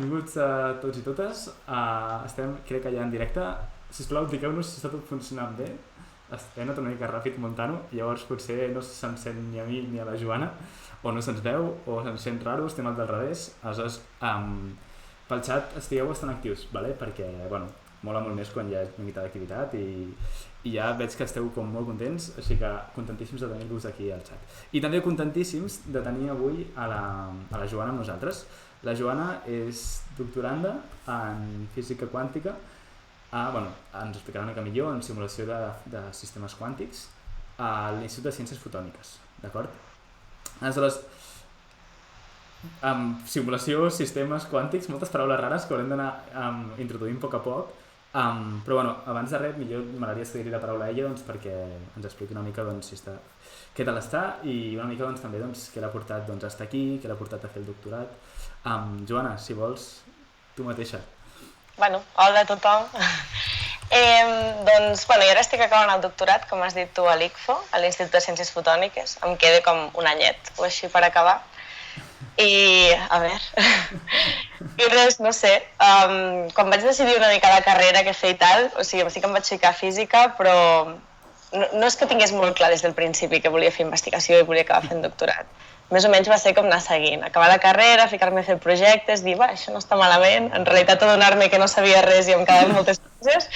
benvinguts a tots i totes. Estem, crec que ja en directe. Sisplau, digueu-nos si està tot funcionant bé. He anat una mica ràpid muntant-ho, llavors potser no se'm sent ni a mi ni a la Joana, o no se'ns veu, o se'ns sent raro, estem al del revés. Aleshores, pel xat estigueu bastant actius, ¿vale? Perquè, bueno, mola molt més quan hi ha una mica d'activitat i ja veig que esteu com molt contents, així que contentíssims de tenir-vos aquí al xat. I també contentíssims de tenir avui a la Joana amb nosaltres. La Joana és doctoranda en física quàntica, ens explicarà una mica millor en simulació de sistemes quàntics a l'Institut de Ciències Fotòniques, d'acord? Aleshores, simulació, sistemes quàntics, moltes paraules rares que haurem d'anar introduint a poc a poc, però bueno, abans de res, millor m'agradaria cedir-li la paraula a ella perquè ens expliqui una mica què tal està i una mica també què l'ha portat a estar aquí, què l'ha portat a fer el doctorat. Joana, si vols, tu mateixa. Bueno, hola a tothom. Jo ara estic acabant el doctorat, com has dit tu, a l'ICFO, a l'Institut de Ciències Fotòniques. Em queda com un anyet o així per acabar. I, a veure, i res, no sé, quan vaig decidir una mica la carrera que fer i tal, o sigui, sí que em vaig ficar a física, però no és que tingués molt clar des del principi que volia fer investigació i volia acabar fent doctorat. Més o menys va ser com anar seguint, acabar la carrera, ficar-me a fer projectes, dir, això no està malament, en realitat adonar-me que no sabia res i em quedaven moltes coses,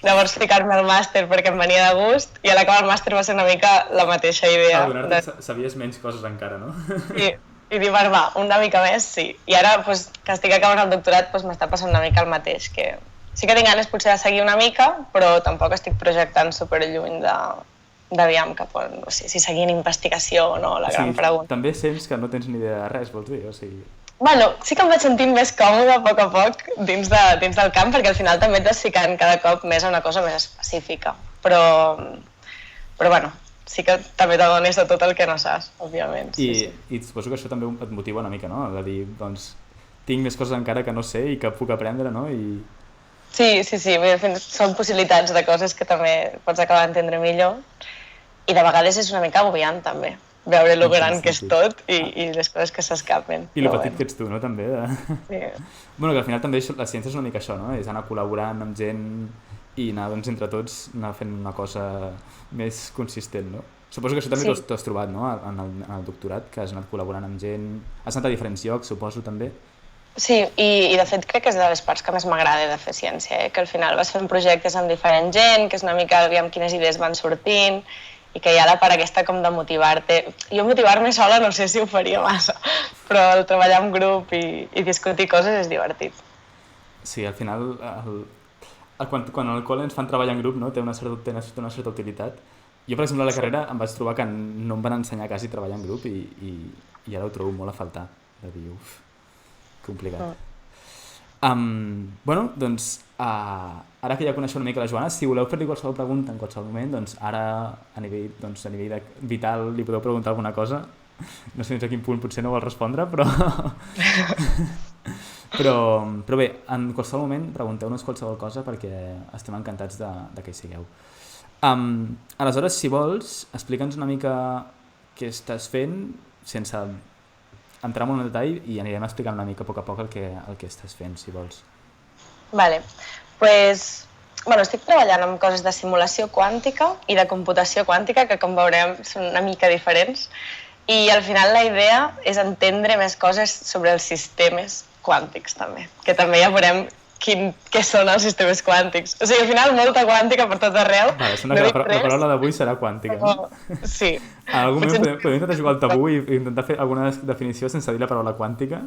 llavors ficar-me al màster perquè em venia de gust i a l'acabar el màster va ser una mica la mateixa idea. Adonar-te que sabies menys coses encara, no? Sí, i dir, va, una mica més, sí. I ara, que estic acabant el doctorat, m'està passant una mica el mateix, que sí que tinc ganes potser de seguir una mica, però tampoc estic projectant superlluny d'aviam cap on, no sé, si seguir en investigació o no, la gran pregunta. També sents que no tens ni idea de res, vols dir? O sigui... Bueno, sí que em vaig sentint més còmode a poc dins del camp, perquè al final també et vas ficant cada cop més a una cosa més específica. Però bueno, sí que també t'adones de tot el que no saps, òbviament. I suposo que això també et motiva una mica, no? De dir, doncs, tinc més coses encara que no sé i que puc aprendre, no? Sí, són possibilitats de coses que també pots acabar d'entendre millor i de vegades és una mica agobiant també, veure lo gran que és tot i les coses que s'escapen. I lo petit que ets tu, no? També. Sí. Bueno, que al final també la ciència és una mica això, no? És anar col·laborant amb gent i anar, entre tots, anar fent una cosa més consistent, no? Suposo que això també t'ho has trobat, no? En el doctorat, que has anat col·laborant amb gent, has anat a diferents llocs, suposo, també. Sí, i de fet crec que és de les parts que més m'agrada de fer ciència, que al final vas fent projectes amb diferent gent, que és una mica aviam quines idees van sortint i que hi ha la part aquesta com de motivar-te. Jo motivar-me sola no sé si ho faria massa, però el treballar en grup i discutir coses és divertit. Sí, al final, quan al col·le ens fan treballar en grup, no? Té una certa utilitat. Jo, per exemple, a la carrera em vaig trobar que no em van ensenyar quasi a treballar en grup i ara ho trobo molt a faltar, de dir, complicat. Bueno, doncs, ara que ja coneixeu una mica la Joana, si voleu fer-li qualsevol pregunta en qualsevol moment, doncs ara a nivell de vital li podeu preguntar alguna cosa. No sé fins a quin punt potser no vol respondre, però bé, en qualsevol moment pregunteu-nos qualsevol cosa perquè estem encantats de que hi sigueu. Aleshores, si vols, explica'ns una mica què estàs fent sense entrar molt en detall i anirem explicant una mica a poc el que estàs fent, si vols. Vale, estic treballant amb coses de simulació quàntica i de computació quàntica, que com veurem són una mica diferents, i al final la idea és entendre més coses sobre els sistemes quàntics també, que també ja veurem què són els sistemes quàntics. O sigui, al final molta quàntica per tot arreu. Vale, sembla que la paraula d'avui serà quàntica. No? Sí. En algun moment podem intentar jugar al tabú i intentar fer alguna definició sense dir la paraula quàntica?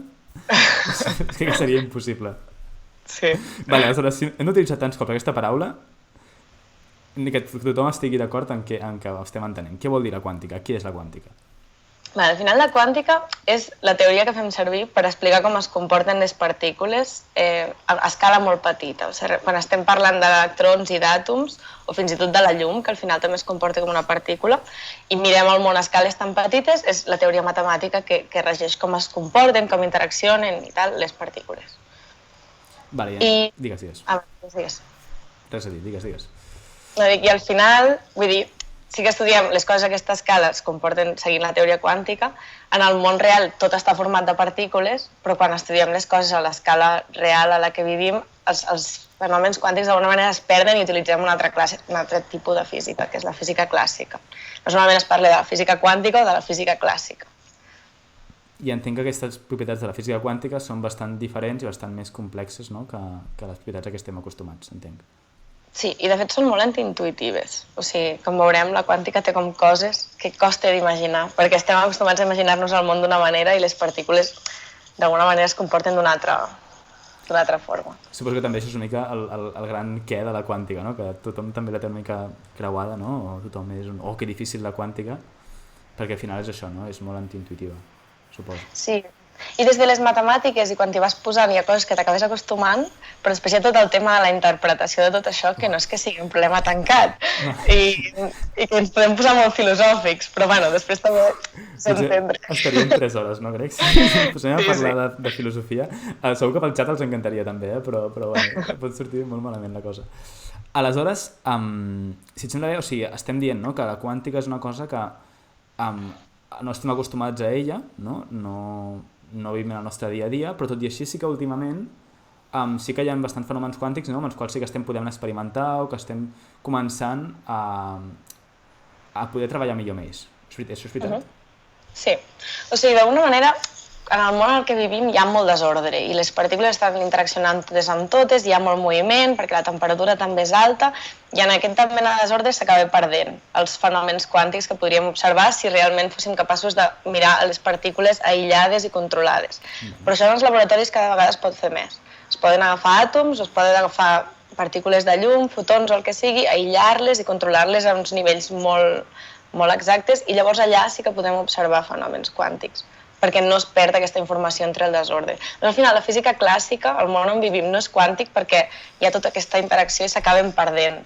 És que seria impossible. Sí. Vale, aleshores, si hem d'utilitzar tants cops aquesta paraula, que tothom estigui d'acord en què estem entenent. Què vol dir la quàntica? Què és la quàntica? Al final la quàntica és la teoria que fem servir per explicar com es comporten les partícules a escala molt petita. O sigui, quan estem parlant d'electrons i d'àtoms, o fins i tot de la llum, que al final també es comporta com una partícula, i mirem el món a escales tan petites, és la teoria matemàtica que regeix com es comporten, com interaccionen i tal, les partícules. Vale, digues. Digues. Res a dir, digues. I al final, vull dir, sí que estudiem les coses a aquesta escala es comporten seguint la teoria quàntica. En el món real tot està format de partícules, però quan estudiem les coses a l'escala real a la que vivim, els fenòmens quàntics d'alguna manera es perden i utilitzem un altre tipus de física, que és la física clàssica. Normalment es parla de la física quàntica o de la física clàssica. I entenc que aquestes propietats de la física quàntica són bastant diferents i bastant més complexes, no?, que les propietats a què estem acostumats, entenc. Sí, i de fet són molt antiintuitives. O sigui, com veurem, la quàntica té com coses que costa d'imaginar, perquè estem acostumats a imaginar-nos el món d'una manera i les partícules d'alguna manera es comporten d'una altra forma. Suposo que també això és una mica el gran què de la quàntica, no?, que tothom també la té una mica creuada, no?, o tothom és un que difícil la quàntica, perquè al final és això, no?, és molt antiintuitiva. Suposo. Sí, i des de les matemàtiques i quan t'hi vas posant hi ha coses que t'acabes acostumant, però després hi ha tot el tema de la interpretació de tot això, que no és que sigui un problema tancat i que ens podem posar molt filosòfics, però bueno, després també s'entendre. Estaríem 3 hores, no crec? Si posem a parlar de filosofia. Segur que pel xat els encantaria també, però bueno, pot sortir molt malament la cosa. Aleshores, si et sembla bé, o sigui, estem dient, no?, que la quàntica és una cosa que no estem acostumats a ella, no vivim en el nostre dia a dia, però tot i així sí que últimament sí que hi ha bastants fenòmens quàntics, no?, amb els quals sí que estem podent experimentar o que estem començant a poder treballar millor amb ells. Això és veritat? Sí. O sigui, d'alguna manera, en el món en què vivim hi ha molt desordre i les partícules estan interaccionant totes amb totes, hi ha molt moviment perquè la temperatura també és alta i en aquest mena de desordre s'acaba perdent els fenòmens quàntics que podríem observar si realment fóssim capaços de mirar les partícules aïllades i controlades. Però això en els laboratoris cada vegada es pot fer més. Es poden agafar àtoms, es poden agafar partícules de llum, fotons o el que sigui, aïllar-les i controlar-les a uns nivells molt exactes i llavors allà sí que podem observar fenòmens quàntics, perquè no es perd aquesta informació entre el desordre. Al final, la física clàssica, el món on vivim, no és quàntic perquè hi ha tota aquesta interacció i s'acaben perdent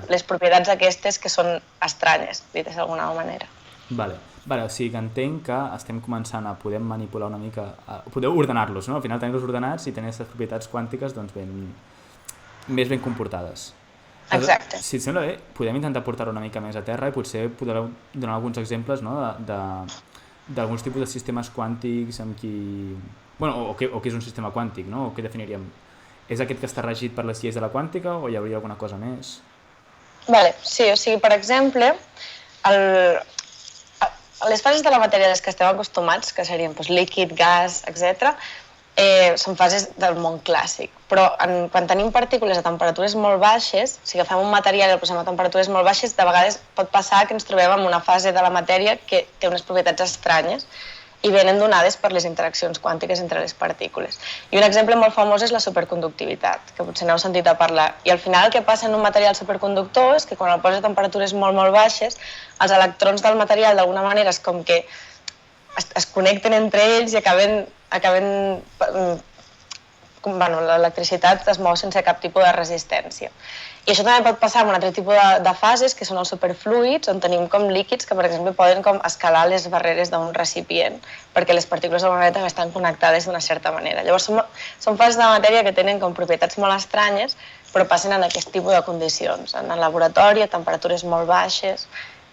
les propietats aquestes que són estranyes, dites d'alguna manera. Vale, o sigui que entenc que estem començant a poder manipular una mica, a poder ordenar-los, no? Al final tenir-los ordenats i tenir aquestes propietats quàntiques doncs més ben comportades. Exacte. Si et sembla bé, podem intentar portar-ho una mica més a terra i potser podreu donar alguns exemples, no?, d'alguns tipus de sistemes quàntics amb qui... Bueno, o què és un sistema quàntic, no? O què definiríem? És aquest que està regit per les lleis de la quàntica o hi hauria alguna cosa més? Vale, sí, o sigui, per exemple, les fases de la matèria a les que estem acostumats, que serien líquid, gas, etc., són fases del món clàssic, però quan tenim partícules a temperatures molt baixes, si agafem un material i el posem a temperatures molt baixes, de vegades pot passar que ens trobem en una fase de la matèria que té unes propietats estranyes i venen donades per les interaccions quàntiques entre les partícules. I un exemple molt famós és la superconductivitat, que potser n'heu sentit a parlar. I al final el que passa en un material superconductor és que quan el poses a temperatures molt baixes, els electrons del material d'alguna manera és com que es connecten entre ells i l'electricitat es mou sense cap tipus de resistència. I això també pot passar amb un altre tipus de fases, que són els superfluids, on tenim com líquids que, per exemple, poden com escalar les barreres d'un recipient, perquè les partícules d'alguna manera també estan connectades d'una certa manera. Llavors, són fases de matèria que tenen com propietats molt estranyes, però passen en aquest tipus de condicions, en el laboratori, a temperatures molt baixes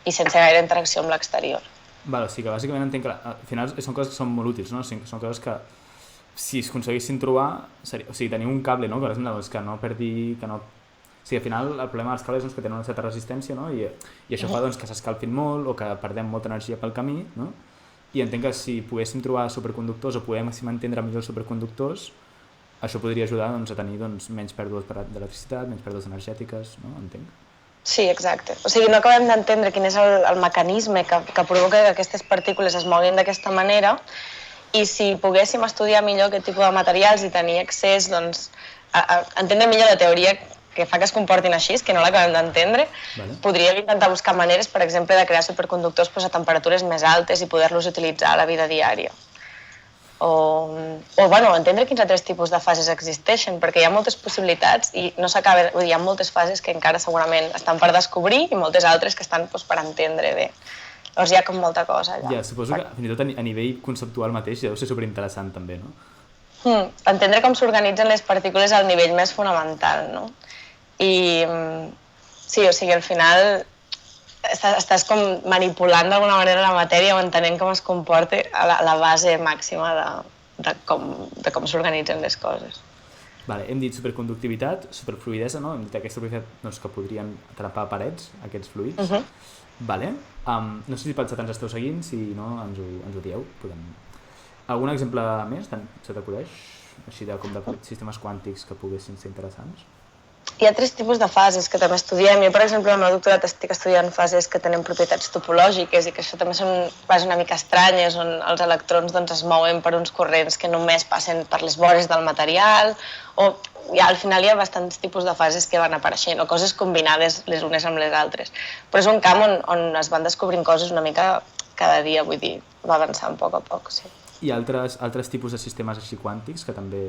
i sense gaire interacció amb l'exterior. O sigui que bàsicament entenc que al final són coses que són molt útils, no? Són coses que si es aconseguissin trobar, o sigui, tenir un cable, no?, per exemple, que no perdi, que no... O sigui, al final el problema dels cables és que tenen una certa resistència, no?, i això fa doncs, que s'escalfin molt o que perdem molta energia pel camí, no? I entenc que si poguéssim trobar superconductors o poguéssim entendre millor els superconductors, això podria ajudar doncs, a tenir menys pèrdues d'electricitat, menys pèrdues energètiques, no? Entenc. Sí, exacte. O sigui, no acabem d'entendre quin és el mecanisme que provoca que aquestes partícules es moguin d'aquesta manera i si poguéssim estudiar millor aquest tipus de materials i tenir accés a entendre millor la teoria que fa que es comportin així, que no l'acabem d'entendre, podríem intentar buscar maneres, per exemple, de crear superconductors a temperatures més altes i poder-los utilitzar a la vida diària. O entendre quins altres tipus de fases existeixen, perquè hi ha moltes possibilitats i no s'acaben, hi ha moltes fases que encara segurament estan per descobrir i moltes altres que estan per entendre bé. Llavors hi ha com molta cosa allà. Ja, suposo que fins i tot a nivell conceptual mateix deu ser superinteressant també, no? Entendre com s'organitzen les partícules al nivell més fonamental, no? I sí, o sigui, al final estàs com manipulant d'alguna manera la matèria o entenent com es comporta a la base màxima de com s'organitzen les coses. Vale, hem dit superconductivitat, superfluidesa, no? Hem dit aquesta propietat doncs, que podrien atrapar parets, aquests fluids. Vale. No sé si pels xat ens esteu seguint, si no ens ho dieu. Algun exemple més se t'acudeix? Així com de sistemes quàntics que poguessin ser interessants? Hi ha 3 tipus de fases que també estudiem. Jo, per exemple, al meu doctorat estic estudiant fases que tenen propietats topològiques i que això també són fases una mica estranyes, on els electrons doncs, es mouen per uns corrents que només passen per les vores del material, o ja, al final hi ha bastants tipus de fases que van apareixent, o coses combinades les unes amb les altres. Però és un camp on es van descobrint coses una mica cada dia, vull dir, va avançant a poc, sí. I altres tipus de sistemes així quàntics que també...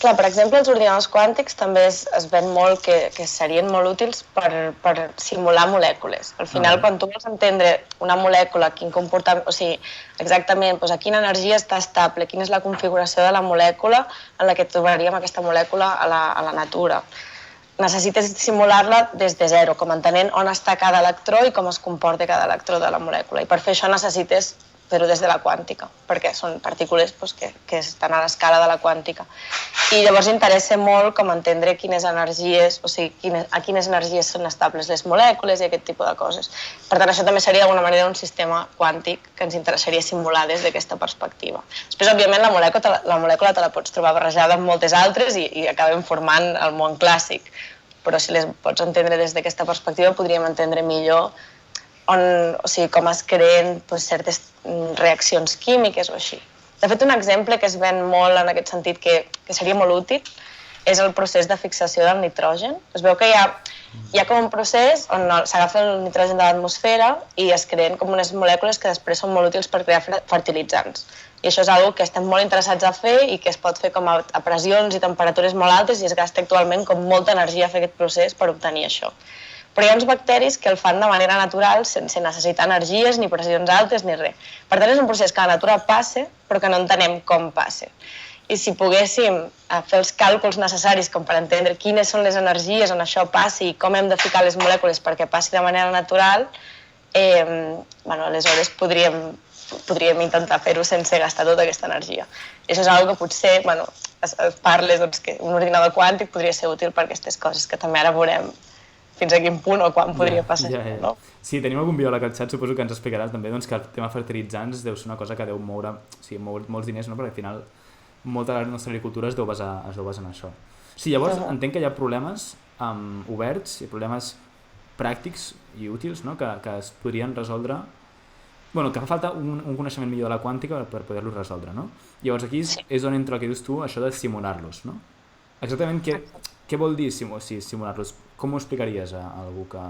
Clar, per exemple, els ordinadors quàntics també es ven molt que serien molt útils per simular molècules. Al final, quan tu vols entendre una molècula, quin comportament, o sigui, exactament a quina energia està estable, quina és la configuració de la molècula en la que trobaríem aquesta molècula a la natura, necessites simular-la des de zero, com entenent on està cada electró i com es comporta cada electró de la molècula. I per fer això necessites fer-ho des de la quàntica, perquè són partícules que estan a l'escala de la quàntica. I llavors interessa molt com entendre quines energies, o sigui, a quines energies són estables les molècules i aquest tipus de coses. Per tant, això també seria d'alguna manera un sistema quàntic que ens interessaria simular des d'aquesta perspectiva. Després, òbviament, la molècula te la pots trobar barrejada amb moltes altres i acabem formant el món clàssic, però si les pots entendre des d'aquesta perspectiva podríem entendre millor com es creen certes reaccions químiques o així. De fet, un exemple que es ven molt en aquest sentit que seria molt útil és el procés de fixació del nitrogen. Es veu que hi ha com un procés on s'agafa el nitrogen de l'atmosfera i es creen com unes molècules que després són molt útils per crear fertilitzants. I això és una que estem molt interessats a fer i que es pot fer com a pressions i temperatures molt altes i es gasta actualment com molta energia a fer aquest procés per obtenir això. Però hi ha uns bacteris que el fan de manera natural, sense necessitar energies, ni pressions altes, ni res. Per tant, és un procés que a la natura passa, però que no entenem com passa. I si poguéssim fer els càlculs necessaris com per entendre quines són les energies on això passi i com hem de ficar les molècules perquè passi de manera natural, aleshores podríem intentar fer-ho sense gastar tota aquesta energia. I això és una que potser es parla que un ordinador quàntic podria ser útil per aquestes coses que també ara veurem fins a quin punt o quan podria passar. No? Sí, tenim algun biòleg al xat, suposo que ens explicaràs també que el tema fertilitzants deu ser una cosa que deu moure molts diners, perquè al final molta de la nostra agricultura es deu basar en això. Sí, llavors entenc que hi ha problemes oberts i problemes pràctics i útils que es podrien resoldre, que fa falta un coneixement millor de la quàntica per poder-los resoldre, no? Llavors aquí és on entra el que dius tu, això de simular-los, no? Exactament què vol dir simular-los? Com ho explicaries a algú que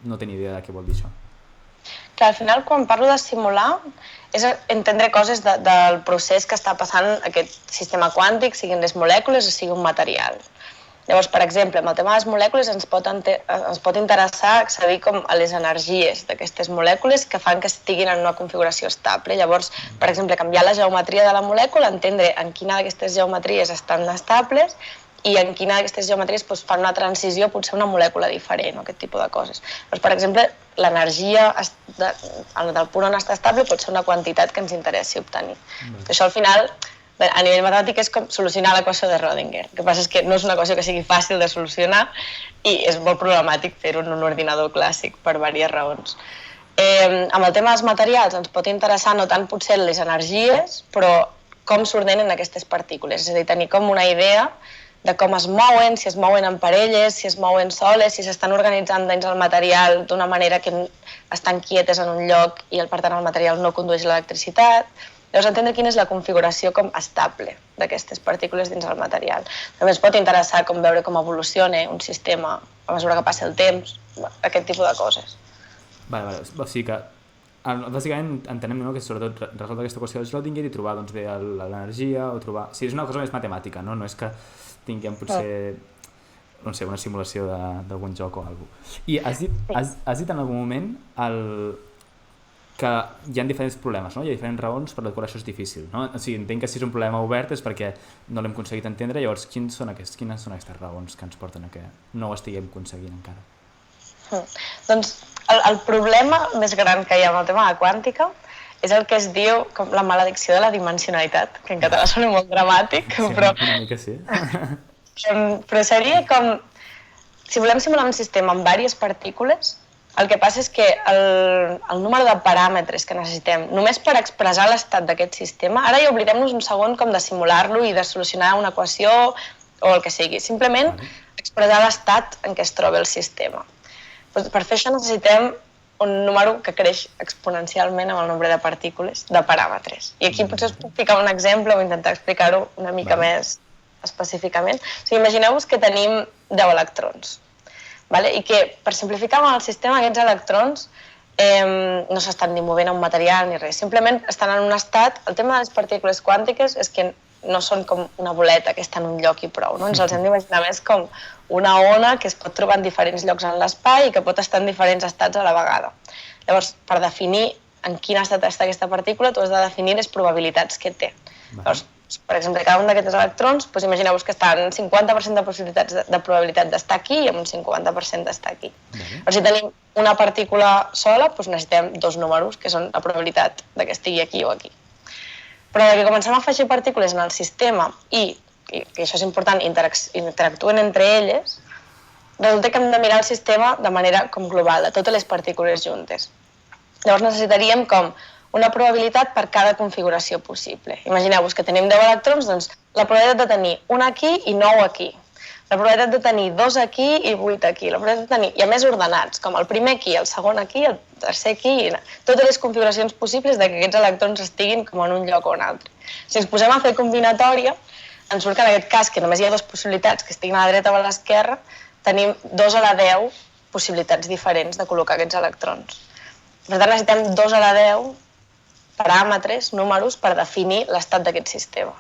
no té ni idea de què vol dir això? Clar, al final, quan parlo de simular, és entendre coses del procés que està passant aquest sistema quàntic, siguin les molècules o sigui un material. Llavors, per exemple, amb el tema de les molècules ens pot interessar accedir com a les energies d'aquestes molècules que fan que estiguin en una configuració estable. Llavors, per exemple, canviar la geometria de la molècula, entendre en quina d'aquestes geometries estan estables i en quina d'aquestes geometries fan una transició, potser una molècula diferent o aquest tipus de coses. Doncs, per exemple, l'energia del punt on està estable pot ser una quantitat que ens interessi obtenir. Això al final, a nivell matemàtic, és com solucionar l'equació de Rödinger. El que passa és que no és una equació que sigui fàcil de solucionar i és molt problemàtic fer-ho en un ordinador clàssic per diverses raons. Amb el tema dels materials ens pot interessar no tant potser les energies, però com s'ordenen aquestes partícules. És a dir, tenir com una idea de com es mouen, si es mouen en parelles, si es mouen soles, si s'estan organitzant dins el material d'una manera que estan quietes en un lloc i per tant el material no condueix l'electricitat. Llavors entendre quina és la configuració com estable d'aquestes partícules dins el material. També ens pot interessar com veure com evoluciona un sistema a mesura que passa el temps, aquest tipus de coses. Vale. O sigui que bàsicament entenem que sobretot resoldre aquesta qüestió de Schrödinger i trobar l'energia o trobar... Sí, és una cosa més matemàtica, no? No és que tinguem potser una simulació d'algun joc o alguna cosa. I has dit en algun moment que hi ha diferents problemes, no? Hi ha diferents raons per les quals això és difícil, no? O sigui, entenc que si és un problema obert és perquè no l'hem aconseguit entendre, llavors quines són aquestes raons que ens porten a que no ho estiguem aconseguint encara? Doncs el problema més gran que hi ha amb el tema de quàntica és el que es diu com la maledicció de la dimensionalitat, que en català sona molt dramàtic, Sí, però una mica sí. però seria com, si volem simular un sistema amb diverses partícules, el que passa és que el número de paràmetres que necessitem només per expressar l'estat d'aquest sistema, ara ja oblidem-nos un segon com de simular-lo i de solucionar una equació o el que sigui, simplement expressar l'estat en què es troba el sistema. Per fer això necessitem un número que creix exponencialment amb el nombre de partícules, de paràmetres. I aquí potser us puc ficar un exemple o intentar explicar-ho una mica més específicament. O sigui, imagineu-vos que tenim 10 electrons, vale? I que, per simplificar amb el sistema, aquests electrons no s'estan ni movent a un material ni res, simplement estan en un estat. El tema de les partícules quàntiques és que no són com una boleta que està en un lloc i prou, no? Ens els hem d'imaginar més com una ona que es pot trobar en diferents llocs en l'espai i que pot estar en diferents estats a la vegada. Llavors, per definir en quin estat està aquesta partícula, tu has de definir les probabilitats que té. Llavors, per exemple, cada un d'aquests electrons, doncs imagineu-vos que està en 50% de possibilitats de probabilitat d'estar aquí i amb un 50% d'estar aquí. Però si tenim una partícula sola, doncs necessitem dos números, que són la probabilitat de que estigui aquí o aquí. Però que comencem a afegir partícules en el sistema i això és important, interactuen entre elles, resulta que hem de mirar el sistema de manera com global, de totes les partícules juntes. Llavors necessitaríem com una probabilitat per cada configuració possible. Imagineu-vos que tenim 10 electrons, doncs la probabilitat de tenir un aquí i 9 aquí. La probabilitat de tenir 2 aquí i 8 aquí. La probabilitat de tenir, i a més ordenats, com el primer aquí, el segon aquí, el tercer aquí, i totes les configuracions possibles de que aquests electrons estiguin com en un lloc o un altre. Si ens posem a fer combinatòria, ens surt que en aquest cas, que només hi ha dues possibilitats, que estiguin a la dreta o a l'esquerra, tenim 2 a la 10 possibilitats diferents de col·locar aquests electrons. Per tant, necessitem 2 a la 10 paràmetres, números, per definir l'estat d'aquest sistema.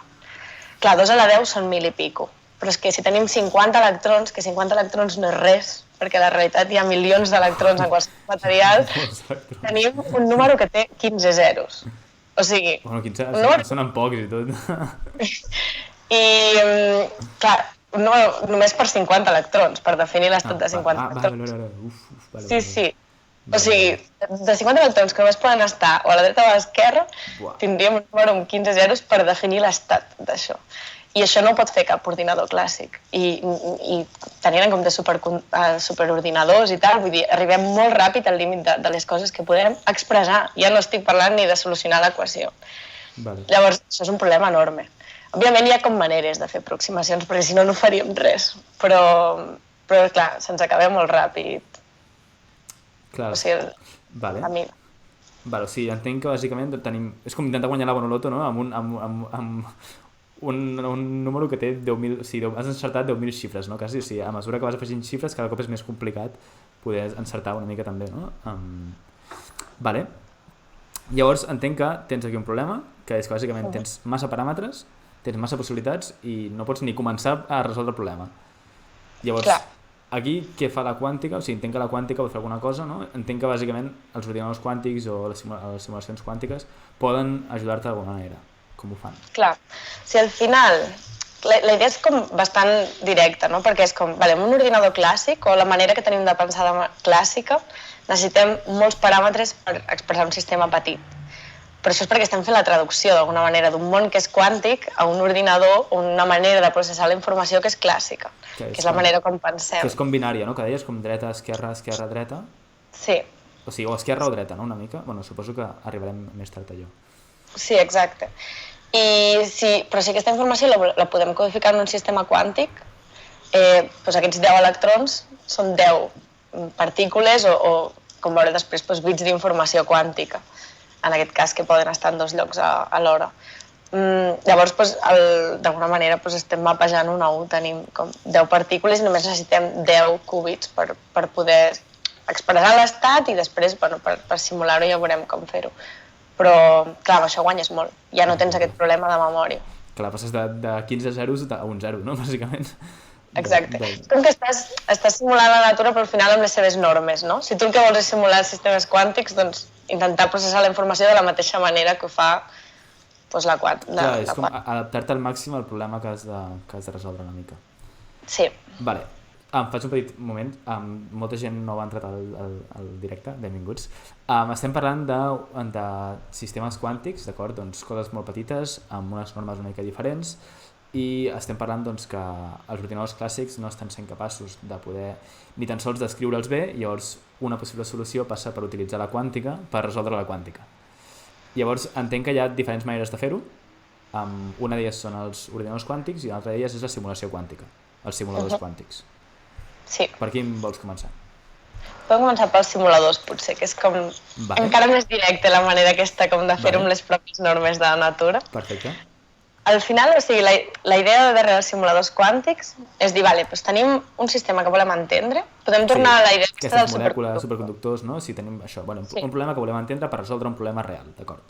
Clar, 2 a la 10 són 1000 i pico, però és que si tenim 50 electrons, que 50 electrons no és res, perquè a la realitat hi ha milions d'electrons en qualsevol material, tenim un número que té 15 zeros. O sigui... Bueno, 15 sonen pocs i tot. I, clar, només per 50 electrons, per definir l'estat de 50 electrons. Vale. Sí. O sigui, de 50 electrons que només poden estar o a la dreta o a l'esquerra, tindríem un número amb 15 zeros per definir l'estat d'això. I això no ho pot fer cap ordinador clàssic. I tenint en compte superordinadors i tal, vull dir, arribem molt ràpid al límit de les coses que podem expressar. Ja no estic parlant ni de solucionar l'equació. Llavors, això és un problema enorme. Òbviament hi ha com maneres de fer aproximacions, perquè si no, no faríem res. Però clar, se'ns acaba molt ràpid. Clar, o sigui, a mi. Vale, o sigui, entenc que bàsicament tenim... És com intentar guanyar la Bonoloto, no? Amb un número que té 10.000... O sigui, has encertat 10.000 xifres, no? Quasi, o sigui, a mesura que vas afegint xifres, cada cop és més complicat poder encertar una mica també, no? Vale. Llavors, entenc que tens aquí un problema, que és que bàsicament tens massa paràmetres, tens massa possibilitats i no pots ni començar a resoldre el problema. Llavors, aquí què fa la quàntica? O sigui, entenc que la quàntica pot fer alguna cosa, no? Entenc que bàsicament els ordinadors quàntics o les simulacions quàntiques poden ajudar-te d'alguna manera. Com ho fan? Clar. Si al final... La idea és com bastant directa, no? Perquè és com, en un ordinador clàssic o la manera que tenim de pensar clàssica, necessitem molts paràmetres per expressar un sistema petit. Però això és perquè estem fent la traducció d'alguna manera d'un món que és quàntic a un ordinador o una manera de processar la informació que és clàssica, que és la manera com pensem. Que és com binària, no? Que deies com dreta, esquerra, esquerra, dreta. Sí. O sigui, o esquerra o dreta, no? Una mica. Bueno, suposo que arribarem més tard a allò. Sí, exacte. Però si aquesta informació la podem codificar en un sistema quàntic, doncs aquests 10 electrons són 10 partícules o com veurem després, bits d'informació quàntica, en aquest cas que poden estar en dos llocs alhora. Llavors, d'alguna manera, estem mapejant un a un, tenim com 10 partícules i només necessitem 10 qubits per poder expressar l'estat i després, per simular-ho ja veurem com fer-ho. Però, clar, amb això guanyes molt. Ja no tens aquest problema de memòria. Clar, passes de 15 zeros a un 0, no? Bàsicament. Exacte. És com que estàs simulant la natura, però al final amb les seves normes, no? Si tu el que vols és simular sistemes quàntics, doncs intentar processar la informació de la mateixa manera que ho fa la quàntica. Clar, és com adaptar-te al màxim al problema que has de resoldre una mica. Sí. Vale. Faig un petit moment. Molta gent nova ha entrat al directe, benvinguts. Estem parlant de sistemes quàntics, d'acord? Doncs coses molt petites, amb unes normes una mica diferents, i estem parlant doncs, que els ordinadors clàssics no estan sent capaços de poder ni tan sols descriure'ls bé, llavors una possible solució passa per utilitzar la quàntica per resoldre la quàntica. Llavors entenc que hi ha diferents maneres de fer-ho. Una d'elles són els ordinadors quàntics i una altra d'elles és la simulació quàntica, els simuladors quàntics. Sí. Per quin vols començar? Podem començar pels simuladors, potser, que és com encara més directe la manera aquesta com de fer-ho amb les pròpies normes de la natura. Perfecte. Al final, o sigui, la idea de darrere dels simuladors quàntics és dir, vale, doncs tenim un sistema que volem entendre, podem tornar a la idea aquestes molècules, superconductors, no? Si tenim això, bueno, un problema que volem entendre per resoldre un problema real, d'acord?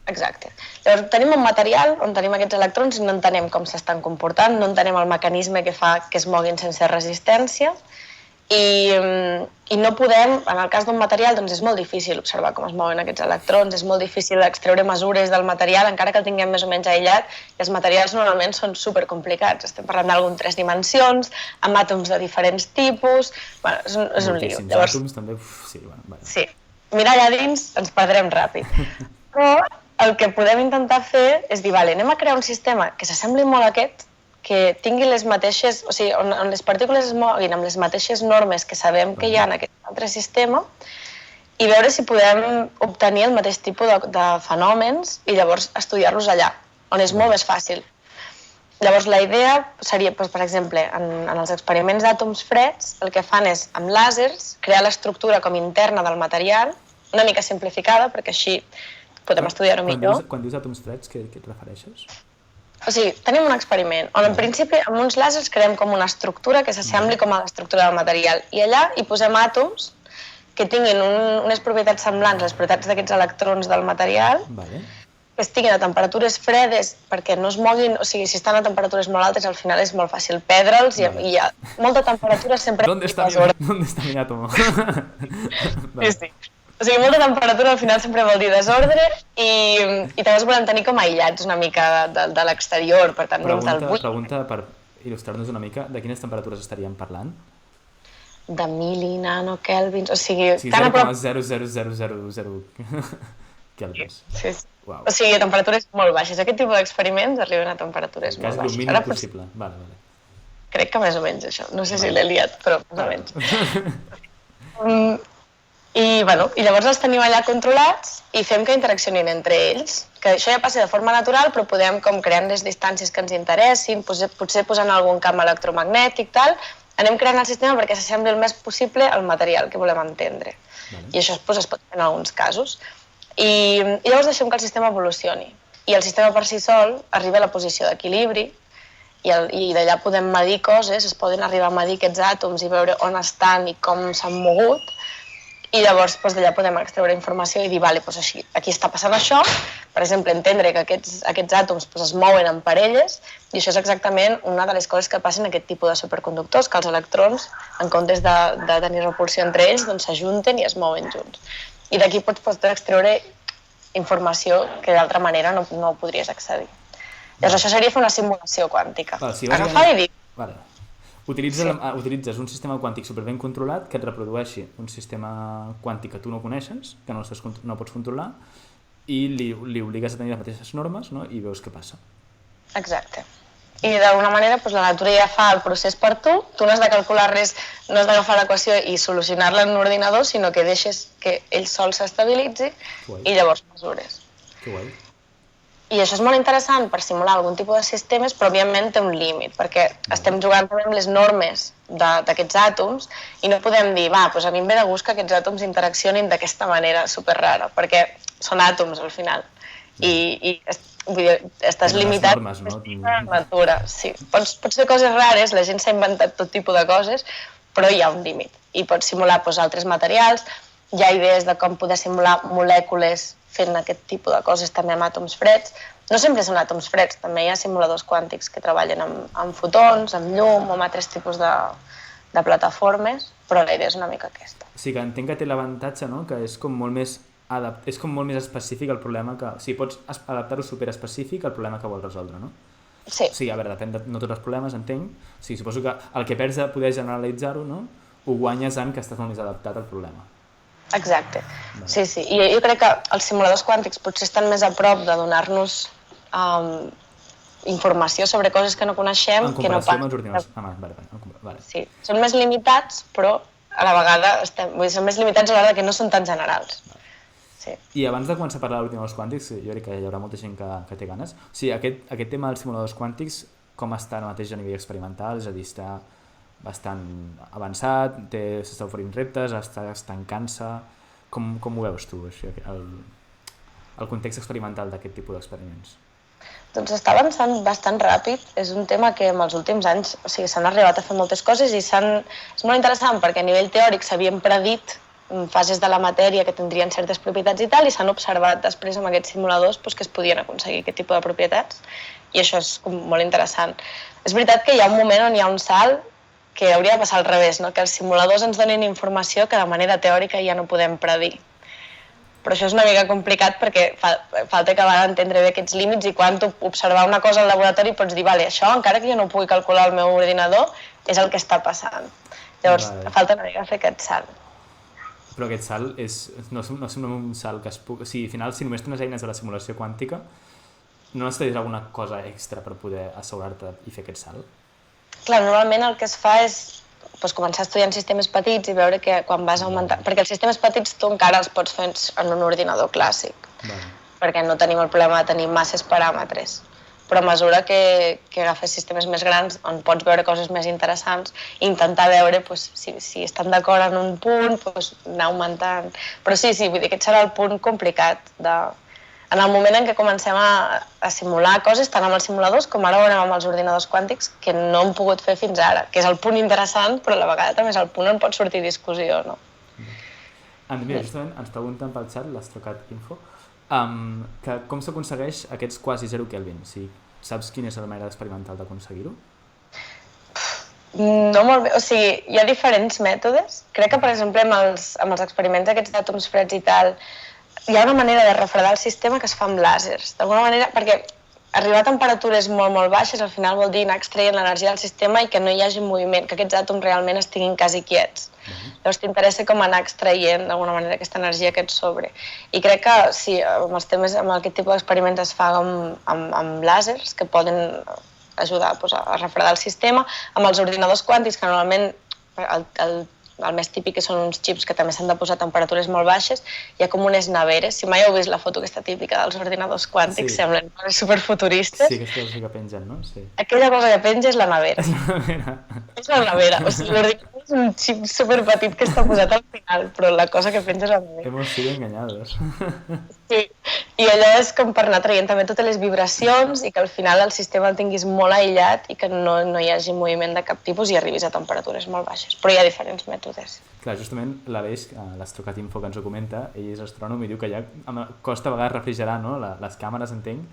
Exacte. Llavors tenim un material on tenim aquests electrons i no entenem com s'estan comportant, no entenem el mecanisme que fa que es moguin sense resistència i no podem, en el cas d'un material, doncs és molt difícil observar com es mouen aquests electrons, és molt difícil extreure mesures del material, encara que el tinguem més o menys aïllat, i els materials normalment són supercomplicats. Estem parlant d'algun 3 dimensions, amb àtoms de diferents tipus, bueno, és un lío. Llavors, àtoms també, sí, bueno. Sí, mirar allà dins ens perdrem ràpid. Però el que podem intentar fer és dir, vale, anem a crear un sistema que s'assembli molt a aquest, que tingui les mateixes, o sigui, on les partícules es moguin amb les mateixes normes que sabem que hi ha en aquest altre sistema i veure si podem obtenir el mateix tipus de fenòmens i llavors estudiar-los allà, on és molt més fàcil. Llavors la idea seria, per exemple, en els experiments d'àtoms freds, el que fan és, amb làsers, crear l'estructura com interna del material, una mica simplificada, perquè així podem estudiar-ho millor. Quan dius àtoms freds, què et refereixes? O sigui, tenim un experiment on en principi amb uns làsers creem com una estructura que s'assembli com a l'estructura del material i allà hi posem àtoms que tinguin unes propietats semblants a les propietats d'aquests electrons del material, que estiguin a temperatures fredes perquè no es moguin, o sigui, si estan a temperatures molt altes al final és molt fàcil perdre'ls i hi ha molta temperatura sempre... ¿Dónde está mi átomo? Sí. O sigui, molta temperatura al final sempre vol dir desordre i també els volem tenir com aïllats una mica de l'exterior, per tant, dins del buit. Pregunta per il·lustrar-nos una mica, de quines temperatures estaríem parlant? De mili-nanokelvins, o sigui... 0,00000 kelvins. Sí. O sigui, a temperatures molt baixes. Aquest tipus d'experiments arriben a temperatures molt baixes. El mínim possible. Vale. Crec que més o menys això. No sé si l'he liat, però més o menys. I llavors els tenim allà controlats i fem que interaccionin entre ells, que això ja passa de forma natural, però podem, com creant les distàncies que ens interessin, potser posant algun camp electromagnètic, tal, anem creant el sistema perquè s'assembli el més possible al material que volem entendre. I això es pot fer en alguns casos. I llavors deixem que el sistema evolucioni. I el sistema per si sol arriba a la posició d'equilibri i d'allà podem medir coses, es poden arribar a medir aquests àtoms i veure on estan i com s'han mogut, i llavors d'allà podem extreure informació i dir, vale, així, aquí està passant això, per exemple, entendre que aquests àtoms es mouen en parelles, i això és exactament una de les coses que passen en aquest tipus de superconductors, que els electrons, en comptes de tenir repulsió entre ells, s'ajunten i es mouen junts. I d'aquí pots extreure informació que d'altra manera no podries accedir. Llavors això seria fer una simulació quàntica. Agafar i dir... Utilitzes un sistema quàntic superben controlat que et reprodueixi un sistema quàntic que tu no coneixes, que no pots controlar, i li obligues a tenir les mateixes normes, no? I veus què passa. Exacte. I d'alguna manera la natura ja fa el procés per tu no has de calcular res, no has d'agafar l'equació i solucionar-la en un ordinador, sinó que deixes que ell sol s'estabilitzi i llavors mesures. Que guai. I això és molt interessant per simular algun tipus de sistemes, però òbviament té un límit, perquè estem jugant també amb les normes d'aquests àtoms i no podem dir, a mi em ve de gust que aquests àtoms interaccionin d'aquesta manera superrara, perquè són àtoms al final. I estàs limitat a la natura. Sí, pots fer coses rares, la gent s'ha inventat tot tipus de coses, però hi ha un límit. I pots simular altres materials, hi ha idees de com poder simular molècules fent aquest tipus de coses també amb àtoms freds. No sempre són àtoms freds, també hi ha simuladors quàntics que treballen amb fotons, amb llum o amb altres tipus de plataformes, però la idea és una mica aquesta. Sí, que entenc que té l'avantatge, que és com molt més específic el problema que... O sigui, pots adaptar-ho superespecífic al problema que vols resoldre, no? Sí. O sigui, a veure, depèn de no tots els problemes, entenc. O sigui, suposo que el que perds de poder generalitzar-ho, no? Ho guanyes en que estàs molt més adaptat al problema. Exacte. Sí. I jo crec que els simuladors quàntics potser estan més a prop de donar-nos informació sobre coses que no coneixem. En comparació amb els ordinadors. Vale. Sí, són més limitats, però a la vegada són més limitats a l'hora que no són tan generals. Vale. Sí. I abans de començar a parlar d'ordinadors quàntics, jo crec que hi haurà molta gent que té ganes. O sigui, aquest tema dels simuladors quàntics, com està ara mateix a nivell experimental? És a dir, està bastant avançat, s'està oferint reptes, està estancant-se... Com ho veus tu, això, el context experimental d'aquest tipus d'experiments? Doncs està avançant bastant ràpid. És un tema que en els últims anys s'han arribat a fer moltes coses i és molt interessant perquè a nivell teòric s'havien predit fases de la matèria que tindrien certes propietats i tal, i s'han observat després amb aquests simuladors que es podien aconseguir aquest tipus de propietats, i això és molt interessant. És veritat que hi ha un moment on hi ha un salt que hauria de passar al revés, no? Que els simuladors ens donin informació que de manera teòrica ja no podem predir. Però això és una mica complicat perquè falta acabar d'entendre bé aquests límits, i quan tu observar una cosa al laboratori pots dir, vale, això, encara que jo no pugui calcular al meu ordinador, és el que està passant. Llavors, falta una mica fer aquest salt. Però aquest salt no sembla un salt que es pugui... O sigui, al final, si només tens eines de la simulació quàntica, no necessites alguna cosa extra per poder assegurar-te i fer aquest salt? Clar, normalment el que es fa és començar a estudiar en sistemes petits i veure que quan vas augmentant... Perquè els sistemes petits tu encara els pots fer en un ordinador clàssic, perquè no tenim el problema de tenir masses paràmetres. Però a mesura que agafes sistemes més grans, on pots veure coses més interessants, i intentar veure si estan d'acord en un punt, anar augmentant... Però sí, vull dir que aquest serà el punt complicat. En el moment en què comencem a simular coses, tant amb els simuladors com ara ho veurem amb els ordinadors quàntics, que no hem pogut fer fins ara, que és el punt interessant, però a la vegada també és el punt on pot sortir discussió, no? Mira, justament ens pregunten pel xat, l'Astrocat Info, que com s'aconsegueix aquests quasi 0 Kelvin? O sigui, saps quina és la manera experimental d'aconseguir-ho? No molt bé, o sigui, hi ha diferents mètodes. Crec que, per exemple, amb els experiments aquests d'àtoms freds i tal, hi ha una manera de refredar el sistema que es fa amb làsers. D'alguna manera, perquè arribar a temperatures molt, molt baixes al final vol dir anar extraient l'energia del sistema i que no hi hagi moviment, que aquests àtoms realment estiguin quasi quiets. Llavors t'interessa com anar extraient d'alguna manera aquesta energia que et sobre. I crec que sí, amb aquest tipus d'experiments es fa amb làsers que poden ajudar a refredar el sistema. Amb els ordinadors quàntics, que normalment el més típic que són uns xips que també s'han de posar a temperatures molt baixes, hi ha com unes neveres. Si mai heu vist la foto aquesta típica dels ordinadors quàntics, semblen superfuturistes. Sí, aquesta cosa que pengen, no? Sí. Aquella cosa que penja és la nevera. És la nevera. O sigui, l'ordinador és un xip superpetit que està posat al final, però la cosa que penja és la nevera. Hemos sido engañados. Sí, i allò és com per anar traient també totes les vibracions i que al final el sistema el tinguis molt aïllat i que no hi hagi moviment de cap tipus i arribis a temperatures molt baixes. Però hi ha diferents mètodes. Clar, justament l'Aleix, l'Astrocat Info que ens ho comenta, ell és astrònom i diu que ja costa a vegades refrigerar, no? Les càmeres, entenc,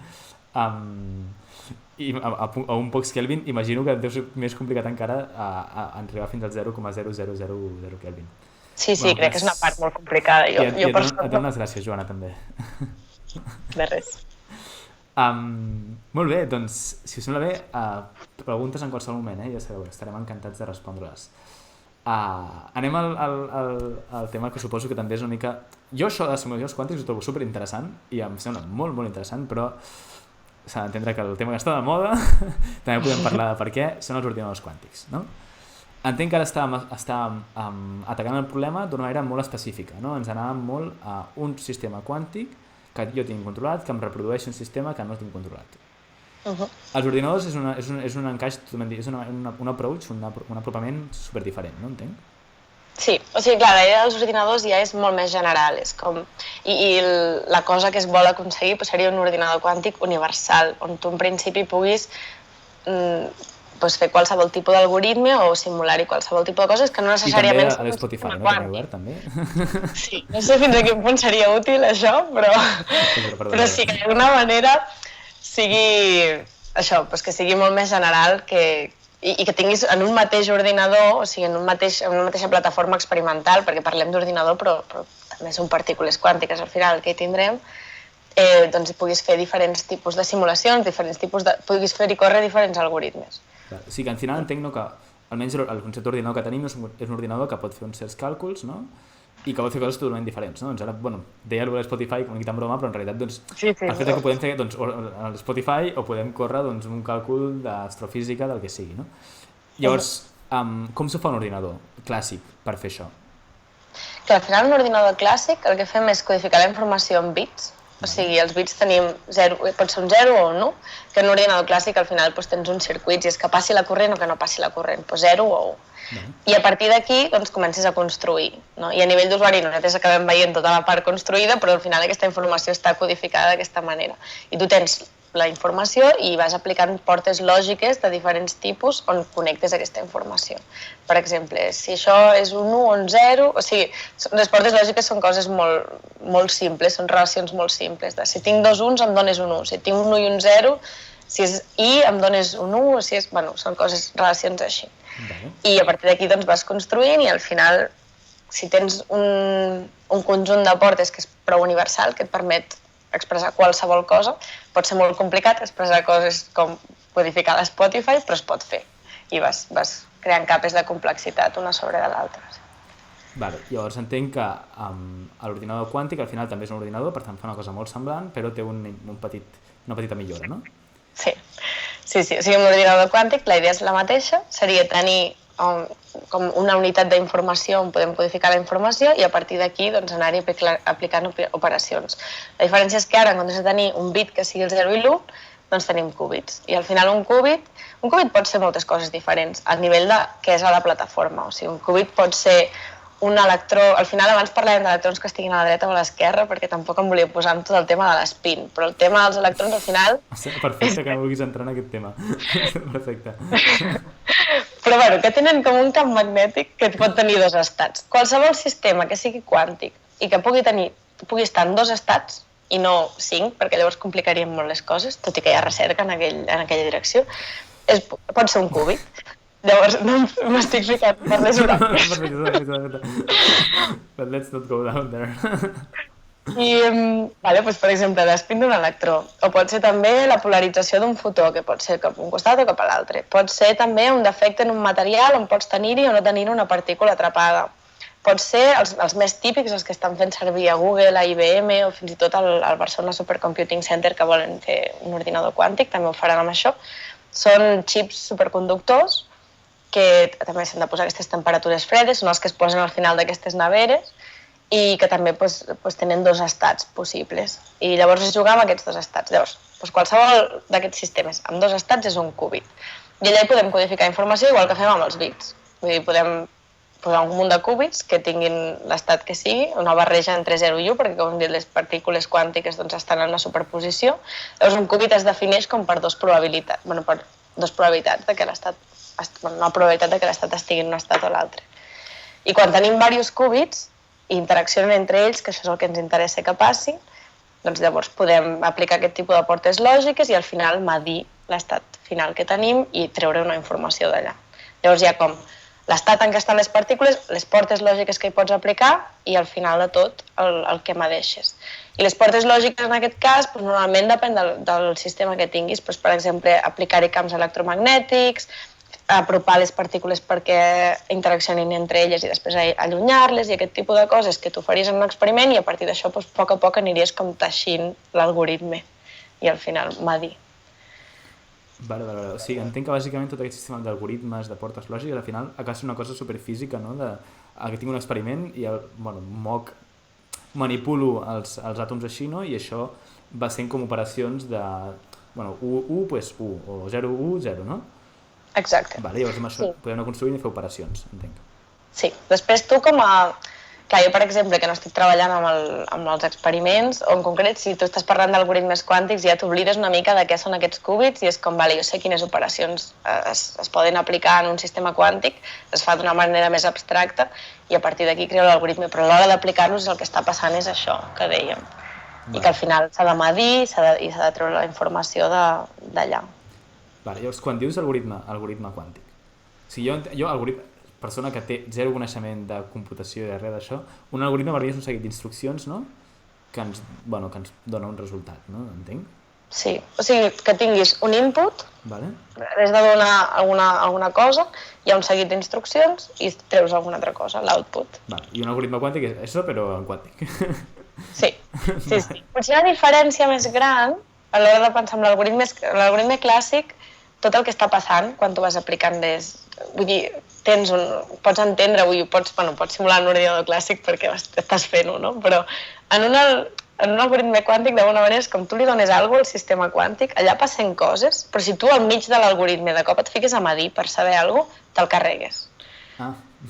i a un pocs Kelvin. Imagino que deu ser més complicat encara a arribar fins al 0,0000 Kelvin. Sí, crec que és una part molt complicada. Et dono les gràcies, Joana, també. De res. Molt bé, doncs, si us sembla bé, preguntes en qualsevol moment, ja sabeu, estarem encantats de respondre-les. Anem al tema que suposo que també és una mica... Jo això de simuladors quàntics ho trobo superinteressant i em sembla molt, molt interessant, però s'ha d'entendre que el tema que està de moda també podem parlar de per què són els ordinadors quàntics, no? Entenc que ara estàvem atacant el problema d'una manera molt específica, no? Ens anàvem molt a un sistema quàntic que jo tinc controlat, que em reprodueix un sistema que no tinc controlat. Els ordinadors és un encaix, és un approach, un apropament superdiferent, no? Entenc? Sí, o sigui, clar, la idea dels ordinadors ja és molt més general, és com... I la cosa que es vol aconseguir seria un ordinador quàntic universal, on tu en principi puguis fer qualsevol tipus d'algoritme o simular-hi qualsevol tipus de coses que no necessàriament... I també a l'Spotify, no? També obert, també? Sí, no sé fins a quin punt seria útil això, però sí que d'alguna manera sigui això, que sigui molt més general i que tinguis en un mateix ordinador, o sigui, en una mateixa plataforma experimental, perquè parlem d'ordinador, però també són partícules quàntiques al final el que hi tindrem, doncs hi puguis fer diferents tipus de simulacions, puguis fer-hi córrer diferents algoritmes. O sigui que al final entenc que almenys el concepte d'ordinador que tenim és un ordinador que pot fer uns certs càlculs, no? I que pot fer coses totalment diferents, no? Doncs ara, deia el Spotify com una mica en broma, però en realitat doncs, el fet que podem fer a l'Spotify o podem córrer un càlcul d'astrofísica del que sigui, no? Llavors, com se fa un ordinador clàssic per fer això? Que al final un ordinador clàssic el que fem és codificar la informació en bits, o sigui, els bits tenim 0, pot ser un 0 o un 1, que en un ordinador clàssic al final tens uns circuits i és que passi la corrent o que no passi la corrent, 0 o 1. I a partir d'aquí comences a construir, no? I a nivell d'usuari nosaltres acabem veient tota la part construïda, però al final aquesta informació està codificada d'aquesta manera. I tu tens la informació i vas aplicant portes lògiques de diferents tipus on connectes aquesta informació. Per exemple, si això és un 1 o un 0, o sigui, les portes lògiques són coses molt simples, són relacions molt simples. Si tinc dos uns em dones un 1, si tinc un 1 i un 0, si és i em dones un 1, si és, són relacions així. I a partir d'aquí vas construint i al final, si tens un conjunt de portes que és prou universal, que et permet expressar qualsevol cosa, pot ser molt complicat expressar coses com codificar a Spotify, però es pot fer. I vas creant capes de complexitat una sobre de l'altra. Vale, llavors entenc que l'ordinador quàntic al final també és un ordinador, per tant fa una cosa molt semblant, però té una petita millora, no? Sí. O sigui, amb l'ordinador quàntic la idea és la mateixa, seria tenir com una unitat d'informació on podem codificar la informació i a partir d'aquí anar-hi aplicant operacions. La diferència és que ara, en comptes de tenir un bit que sigui el 0 i l'1, doncs tenim qúbits. I al final un qúbit pot ser moltes coses diferents al nivell de què és a la plataforma. O sigui, un qúbit pot ser un electró... Al final abans parlàvem d'electrons que estiguin a la dreta o a l'esquerra perquè tampoc em volia posar amb tot el tema de l'espín, però el tema dels electrons al final... Perfecte que no vulguis entrar en aquest tema. Perfecte. Però que tenen com un camp magnètic que pot tenir dos estats. Qualsevol sistema que sigui quàntic i que pugui estar en dos estats i no 5, perquè llavors complicaríem molt les coses, tot i que hi ha recerca en aquella direcció, pot ser un qúbit. Llavors no m'estic ficant per les horàries. Perfecte. But let's not go down there. I, per exemple, l'espín d'un electró, o pot ser també la polarització d'un fotó, que pot ser cap a un costat o cap a l'altre. Pot ser també un defecte en un material on pots tenir-hi o no tenir una partícula atrapada. Pot ser els més típics, els que estan fent servir a Google, a IBM o fins i tot al Barcelona Supercomputing Center que volen fer un ordinador quàntic, també ho faran amb això. Són xips superconductors que també s'han de posar aquestes temperatures fredes, són els que es posen al final d'aquestes neveres i que també tenen dos estats possibles. I llavors es juga amb aquests dos estats. Llavors, qualsevol d'aquests sistemes amb dos estats és un qúbit. I allà hi podem codificar informació igual que fem amb els bits. Vull dir, podem posar un munt de qúbits que tinguin l'estat que sigui, una barreja entre 0 i 1, perquè, com hem dit, les partícules quàntiques estan en una superposició. Llavors, un qúbit es defineix com per dues probabilitats de que l'estat una probabilitat de que l'estat estigui en un estat o l'altre. I quan tenim diversos qúbits i interaccionen entre ells, que això és el que ens interessa que passi, doncs llavors podem aplicar aquest tipus de portes lògiques i al final medir l'estat final que tenim i treure una informació d'allà. Llavors hi ha com l'estat en què estan les partícules, les portes lògiques que hi pots aplicar i al final de tot el que medeixes. I les portes lògiques en aquest cas normalment depèn del sistema que tinguis, per exemple, aplicar-hi camps electromagnètics, apropar les partícules perquè interaccionin entre elles i després allunyar-les i aquest tipus de coses que tu faries en un experiment i a partir d'això a poc aniries com teixint l'algoritme i al final medir. Vale. O sigui, entenc que bàsicament tot aquest sistema d'algoritmes, de portes lògiques, al final acaba sent una cosa superfísica, no? Que tinc un experiment i manipulo els àtoms així, no? I això va sent com operacions de 1, pues 1, o 0, 1, 0, no? Exacte. Vale, llavors amb això podem anar construint i fer operacions, entenc. Sí, després tu com a... Clar, jo per exemple que no estic treballant amb els experiments, o en concret si tu estàs parlant d'algoritmes quàntics ja t'oblides una mica de què són aquests qúbits i és com, jo sé quines operacions es poden aplicar en un sistema quàntic, es fa d'una manera més abstracta i a partir d'aquí creo l'algoritme, però a l'hora d'aplicar-los el que està passant és això que dèiem. I que al final s'ha de medir i s'ha de treure la informació d'allà. Vale, llavors, quan dius algoritme quàntic, o sigui, jo persona que té zero coneixement de computació i de res d'això, un algoritme per mi és un seguit d'instruccions, no? que ens dona un resultat, no? Entenc? Sí, o sigui, que tinguis un input, Vale. has de donar alguna cosa, hi ha un seguit d'instruccions i treus alguna altra cosa, l'output. Vale. I un algoritme quàntic és això, però en quàntic. Sí. Potser la diferència més gran a l'hora de pensar en l'algoritme clàssic, tot el que està passant quan tu vas aplicant vull dir, pots entendre, pots simular un ordinador clàssic perquè estàs fent-ho, no? Però en un algoritme quàntic, d'alguna manera, és com tu li dones alguna cosa al sistema quàntic, allà passen coses, però si tu al mig de l'algoritme de cop et fiques a medir per saber alguna cosa, te'l carregues.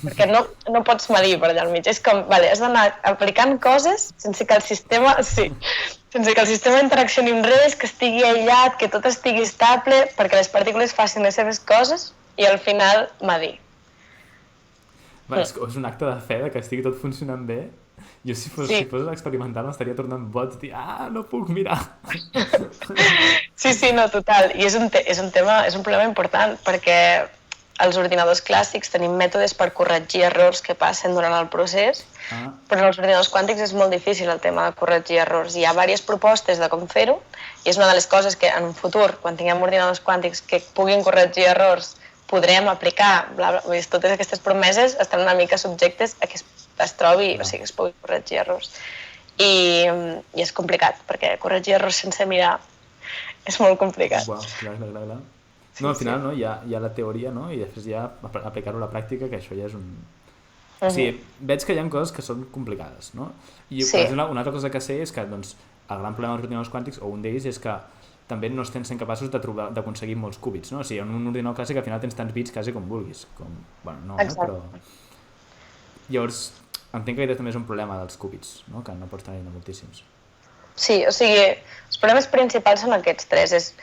Perquè no pots medir per allà al mig. És com, has d'anar aplicant coses sense que el sistema interaccioni amb res, que estigui aïllat, que tot estigui estable, perquè les partícules facin les seves coses i al final medir. És un acte de fe que estigui tot funcionant bé. Jo si fos experimental m'estaria tornant boig, dir, no puc mirar. Sí, no, total. I és un problema important, perquè els ordinadors clàssics tenim mètodes per corregir errors que passen durant el procés, però en els ordinadors quàntics és molt difícil el tema de corregir errors. Hi ha diverses propostes de com fer-ho, i és una de les coses que en un futur, quan tinguem ordinadors quàntics que puguin corregir errors, podrem aplicar, totes aquestes promeses estan una mica subjectes a que es trobi, o sigui, que es pugui corregir errors. I és complicat, perquè corregir errors sense mirar és molt complicat. Clar. No, al final hi ha la teoria, no? I després ja aplicar-ho a la pràctica, que això ja és un... O sigui, veig que hi ha coses que són complicades, no? I per exemple, una altra cosa que sé és que el gran problema dels ordinadors quàntics, o un d'ells, és que també no estem sent capaços d'aconseguir molts qúbits, no? O sigui, en un ordinador clàssic al final tens tants bits quasi com vulguis. Però... Llavors, entenc que també és un problema dels qúbits, no? Que no pots tenir moltíssims. Sí, o sigui, els problemes principals són aquests tres.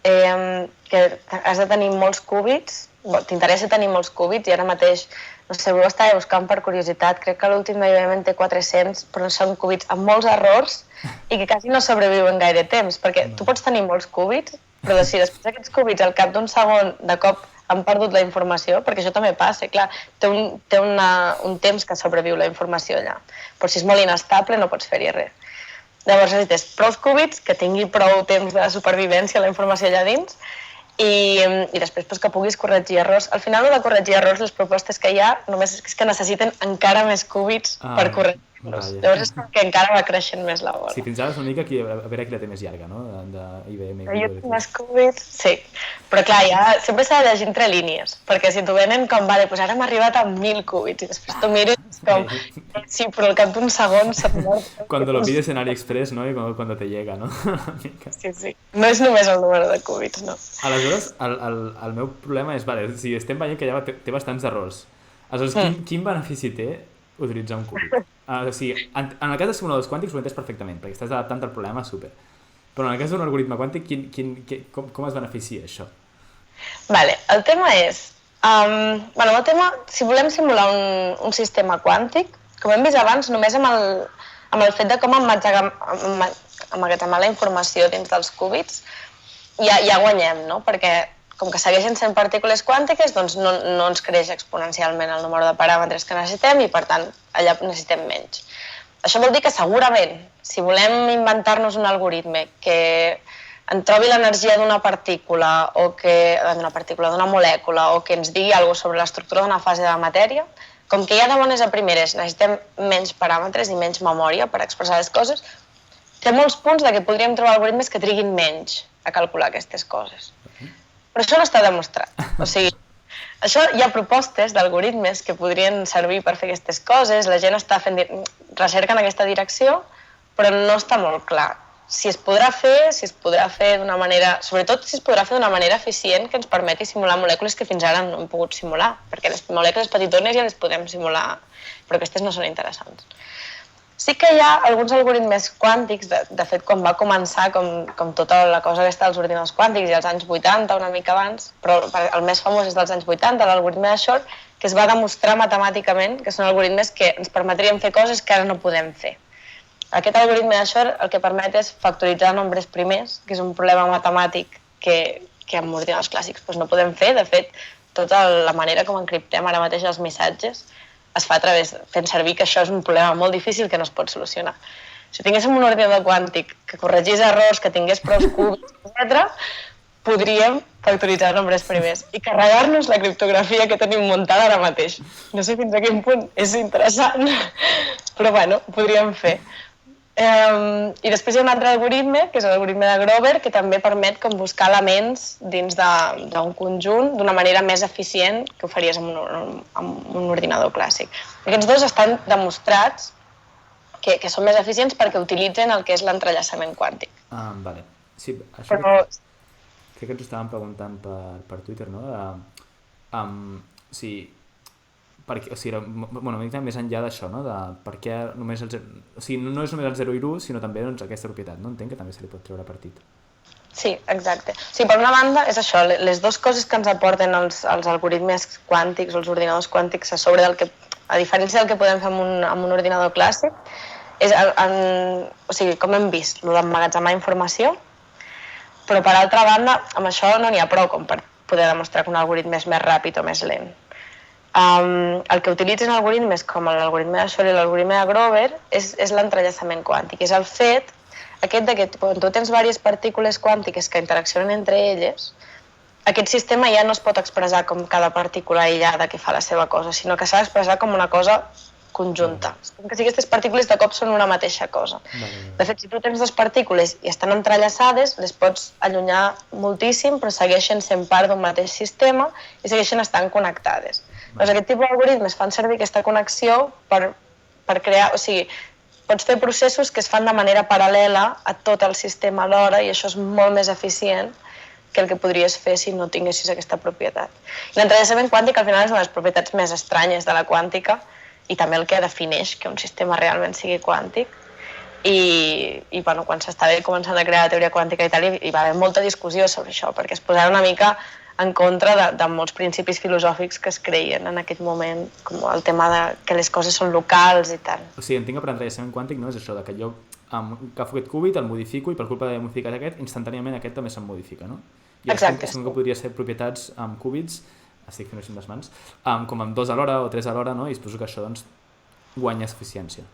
Que has de tenir molts qúbits, t'interessa tenir molts qúbits, i ara mateix, no sé, ho estava buscant per curiositat, crec que l'últim IBM té 400, però són qúbits amb molts errors i que quasi no sobreviuen gaire temps, perquè tu pots tenir molts qúbits, però si després d'aquests qúbits al cap d'un segon de cop han perdut la informació, perquè això també passa, clar, té un temps que sobreviu la informació allà, però si és molt inestable no pots fer-hi res. Llavors necessites prou qúbits, que tingui prou temps de supervivència la informació allà dins, i després que puguis corregir errors. Al final, de corregir errors, les propostes que hi ha només és que necessiten encara més qúbits per corregir errors. Llavors és que encara va creixent més la bola. Sí, fins ara és una mica a veure qui la té més llarga, no? D'IBM. Jo tinc més qúbits, sí. Però clar, sempre s'ha de llegir entre línies, perquè si t'ho venen com, doncs ara hem arribat a 1.000 qúbits, i després t'ho mires com, sí, però al cap d'un segon se't mor. Cuando lo pides en AliExpress, ¿no? Y cuando te llega, ¿no? Sí. No és només el número de qúbits, no. Aleshores, el meu problema és, si estem veient que ja té bastants errors, aleshores, quin benefici té utilitzar un qúbit? O sigui, en el cas de simuladors quàntics ho entens perfectament, perquè estàs adaptant el problema súper. Però en el cas d'un algoritme quàntic, com es beneficia això? Vale, el tema és... el tema, si volem simular un sistema quàntic, com hem vist abans, només amb el fet de com emmagatzemar la informació dins dels qúbits, ja guanyem, no? Perquè com que segueixen sent partícules quàntiques, doncs no ens creix exponencialment el número de paràmetres que necessitem i, per tant, allà necessitem menys. Això vol dir que segurament, si volem inventar-nos un algoritme que en trobi l'energia d'una partícula o d'una molècula o que ens digui alguna cosa sobre l'estructura d'una fase de la matèria, com que ja de bones a primeres necessitem menys paràmetres i menys memòria per expressar les coses, té molts punts que podríem trobar algoritmes que triguin menys a calcular aquestes coses. Però això no està demostrat. O sigui, hi ha propostes d'algoritmes que podrien servir per fer aquestes coses, la gent està fent recerca en aquesta direcció, però no està molt clar. Si es podrà fer d'una manera, sobretot si es podrà fer d'una manera eficient que ens permeti simular molècules que fins ara no hem pogut simular, perquè les molècules petitones ja les podem simular, però aquestes no són interessants. Sí que hi ha alguns algoritmes quàntics, de fet, quan va començar com tota la cosa aquesta dels ordinadors quàntics i als anys 80, una mica abans, però el més famós és dels anys 80, l'algoritme de Shor, que es va demostrar matemàticament que són algoritmes que ens permetrien fer coses que ara no podem fer. Aquest algoritme de Shor el que permet és factoritzar nombres primers, que és un problema matemàtic que amb ordinadors clàssics no podem fer. De fet, tota la manera com encriptem ara mateix els missatges es fa fent servir que això és un problema molt difícil que no es pot solucionar. Si tinguéssim un ordinador quàntic que corregís errors, que tingués prou cúbics, etc., podríem factoritzar nombres primers i carregar-nos la criptografia que tenim muntada ara mateix. No sé fins a quin punt és interessant, però bueno, ho podríem fer. I després hi ha un altre algoritme, que és l'algoritme de Grover, que també permet com buscar elements dins d'un conjunt d'una manera més eficient que ho faries amb un ordinador clàssic. Aquests dos estan demostrats que són més eficients perquè utilitzen el que és l'entrellaçament quàntic. Vale. Sí, això crec que ens ho estàvem preguntant per Twitter, no? Perquè, o sigui, una mica més enllà d'això, no? De per què només el 0... O sigui, no és només el 0 i l'1, sinó també doncs, aquesta propietat, no? Entenc que també se li pot treure partit. Sí, exacte. O sigui, per una banda, és això, les dues coses que ens aporten els algoritmes quàntics, els ordinadors quàntics, a sobre del que, a diferència del que podem fer amb un ordinador clàssic, és, o sigui, com hem vist, el d'emmagatzemar informació, però per altra banda, amb això no n'hi ha prou com per poder demostrar que un algoritme és més ràpid o més lent. El que utilitzen algoritmes com l'algoritme de Shor i l'algoritme de Grover és l'entrellaçament quàntic. És el fet aquest de que quan tu tens diverses partícules quàntiques que interaccionen entre elles, aquest sistema ja no es pot expressar com cada partícula aïllada que fa la seva cosa, sinó que s'ha d'expressar com una cosa conjunta. Que si aquestes partícules de cop són una mateixa cosa. De fet, si tu tens dues partícules i estan entrellaçades, les pots allunyar moltíssim, però segueixen sent part d'un mateix sistema i segueixen estant connectades. Doncs aquest tipus d'algoritmes fan servir aquesta connexió per crear... O sigui, pots fer processos que es fan de manera paral·lela a tot el sistema alhora i això és molt més eficient que el que podries fer si no tinguessis aquesta propietat. L'entrellaçament quàntic al final és una de les propietats més estranyes de la quàntica i també el que defineix que un sistema realment sigui quàntic. I bueno, quan s'estava començant a crear la teoria quàntica i tal, hi va haver molta discussió sobre això, perquè es posava una mica en contra de molts principis filosòfics que es creien en aquell moment, com el tema de que les coses són locals i tal. O sigui, entenc que per entrellaçament quàntic no és això, que jo agafo aquest qúbit, el modifico i per culpa de modificar aquest, instantàniament aquest també se'm modifica, no? I exacte. Segur que podria ser propietats amb cúbits, estic fent així amb les mans, com amb 2 alhora o 3 alhora, no? I suposo que això doncs guanya eficiència.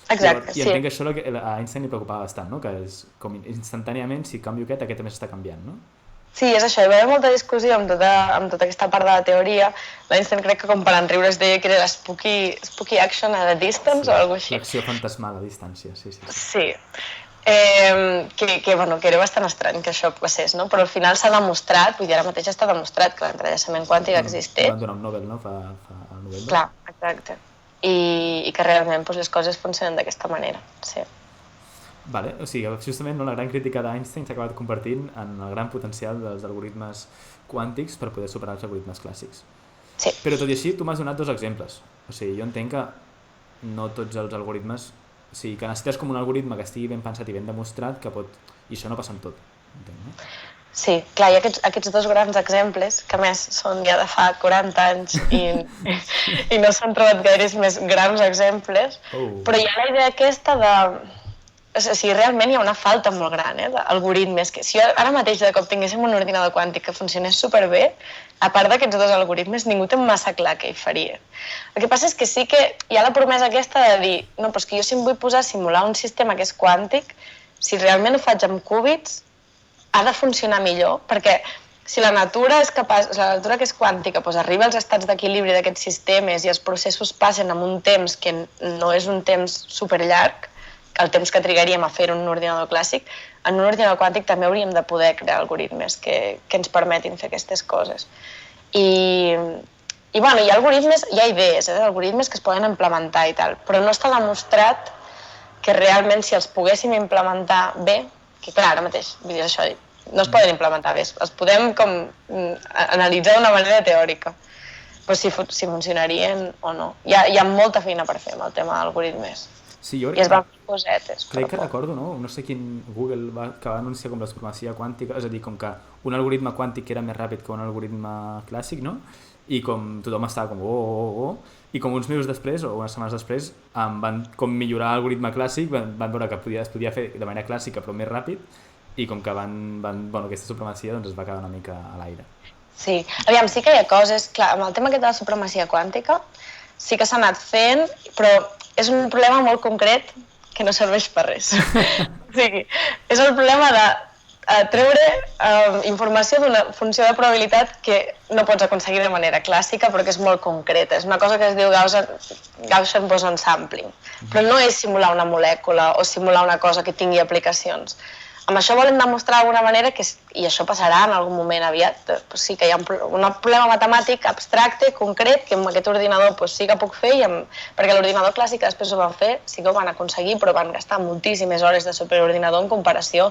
Exacte, I entenc que això a Einstein li preocupava bastant, no? Que és com instantàniament, si canvio aquest també s'està canviant, no? Sí, és això, hi va haver molta discussió amb tota aquesta part de la teoria. L'Einstein crec que com per enriure es deia que era spooky action at a distance o alguna cosa així. L'acció fantasmal a distància, sí. Sí, que era bastant estrany que això passés, no? Però al final s'ha demostrat, vull dir, ara mateix està demostrat que l'entrellaçament quàntic existeix. Van donar un Nobel, no? Fa el novembre. Clar, exacte. I que realment les coses funcionen d'aquesta manera, sí. Vale, o sigui, justament la gran crítica d'Einstein s'ha acabat convertint en el gran potencial dels algoritmes quàntics per poder superar els algoritmes clàssics. Sí. Però tot i així, tu m'has donat 2 exemples. O sigui, jo entenc que no tots els algoritmes... O sigui, que necessites com un algoritme que estigui ben pensat i ben demostrat que pot... I això no passa amb tot, entenc, no? Sí, clar, hi ha aquests 2 grans exemples, que a més són ja de fa 40 anys i no s'han trobat gaires més grans exemples, però hi ha la idea aquesta de... O sigui, realment hi ha una falta molt gran d'algoritmes. Si ara mateix de cop tinguéssim un ordinador quàntic que funcionés superbé, a part d'aquests 2 algoritmes, ningú té massa clar què hi faria. El que passa és que sí que hi ha la promesa aquesta de dir no, però és que jo si em vull posar a simular un sistema que és quàntic, si realment ho faig amb qúbits, ha de funcionar millor, perquè si la natura és capaç, la natura que és quàntica arriba als estats d'equilibri d'aquests sistemes i els processos passen en un temps que no és un temps superllarg, el temps que trigaríem a fer un ordinador clàssic, en un ordinador quàntic també hauríem de poder crear algoritmes que ens permetin fer aquestes coses. I bueno, hi ha algoritmes, hi ha idees d'algoritmes que es poden implementar i tal, però no està demostrat que realment si els poguéssim implementar bé, que clar, ara mateix, vull dir això, no es poden implementar bé, els podem com analitzar d'una manera teòrica, però si funcionarien o no. Hi ha molta feina per fer amb el tema d'algoritmes. Sí, i es van fer cosetes. Crec que recordo, no sé quin Google que va anunciar com la supremacia quàntica, és a dir, com que un algoritme quàntic era més ràpid que un algoritme clàssic, no? I com tothom estava com i com uns mesos després o unes setmanes després van com millorar l'algoritme clàssic, van veure que es podia fer de manera clàssica però més ràpid i com que aquesta supremacia doncs es va quedar una mica a l'aire. Sí, aviam, sí que hi ha coses, clar, amb el tema aquest de la supremacia quàntica sí que s'ha anat fent, però és un problema molt concret que no serveix per res. O sigui, és el problema de treure informació d'una funció de probabilitat que no pots aconseguir de manera clàssica perquè és molt concreta. És una cosa que es diu Gaussian-Boson sampling, però no és simular una molècula o simular una cosa que tingui aplicacions. Amb això volem demostrar d'alguna manera que, i això passarà en algun moment aviat, sí que hi ha un problema matemàtic abstracte, concret, que amb aquest ordinador sí que puc fer, perquè l'ordinador clàssic després ho van fer, sí que ho van aconseguir, però van gastar moltíssimes hores de superordinador en comparació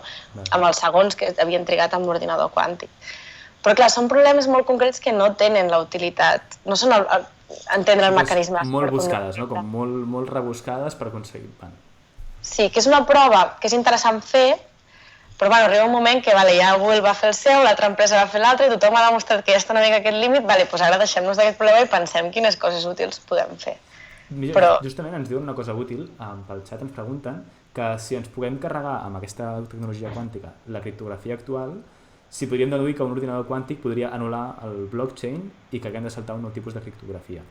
amb els segons que havien trigat amb l'ordinador quàntic. Però clar, són problemes molt concrets que no tenen la utilitat, no són entendre el mecanisme. Molt buscades, no? Com molt rebuscades per aconseguir. Sí, que és una prova que és interessant fer, però arriba un moment que ja Google va fer el seu, l'altra empresa va fer l'altre i tothom ha demostrat que ja està una mica aquest límit, doncs ara deixem-nos d'aquest problema i pensem quines coses útils podem fer. Justament ens diuen una cosa útil, pel xat ens pregunten que si ens puguem carregar amb aquesta tecnologia quàntica la criptografia actual, si podríem deduir que un ordinador quàntic podria anul·lar el blockchain i que haguem de saltar un nou tipus de criptografia.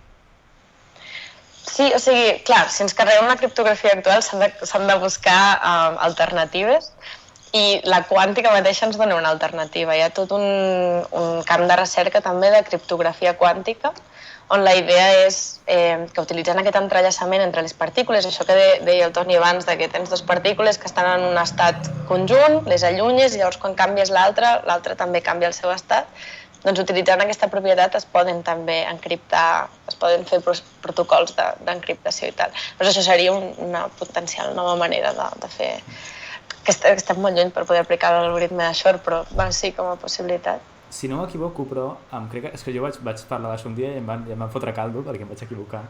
Sí, o sigui, clar, si ens carreguem la criptografia actual s'han de buscar alternatives, i la quàntica mateixa ens dona una alternativa. Hi ha tot un camp de recerca també de criptografia quàntica, on la idea és que utilitzant aquest entrellaçament entre les partícules, això que deia el Toni abans, que tens dues partícules que estan en un estat conjunt, les allunyes i llavors quan canvies l'altra també canvia el seu estat, doncs utilitzant aquesta propietat es poden també encriptar, es poden fer protocols d'encriptació i tal. Però això seria una potencial nova manera de fer, que estem molt lluny per poder aplicar l'algoritme de Shor, però sí, com a possibilitat. Si no m'equivoco, però és que jo vaig parlar d'això un dia i em van fotre caldo perquè em vaig equivocar.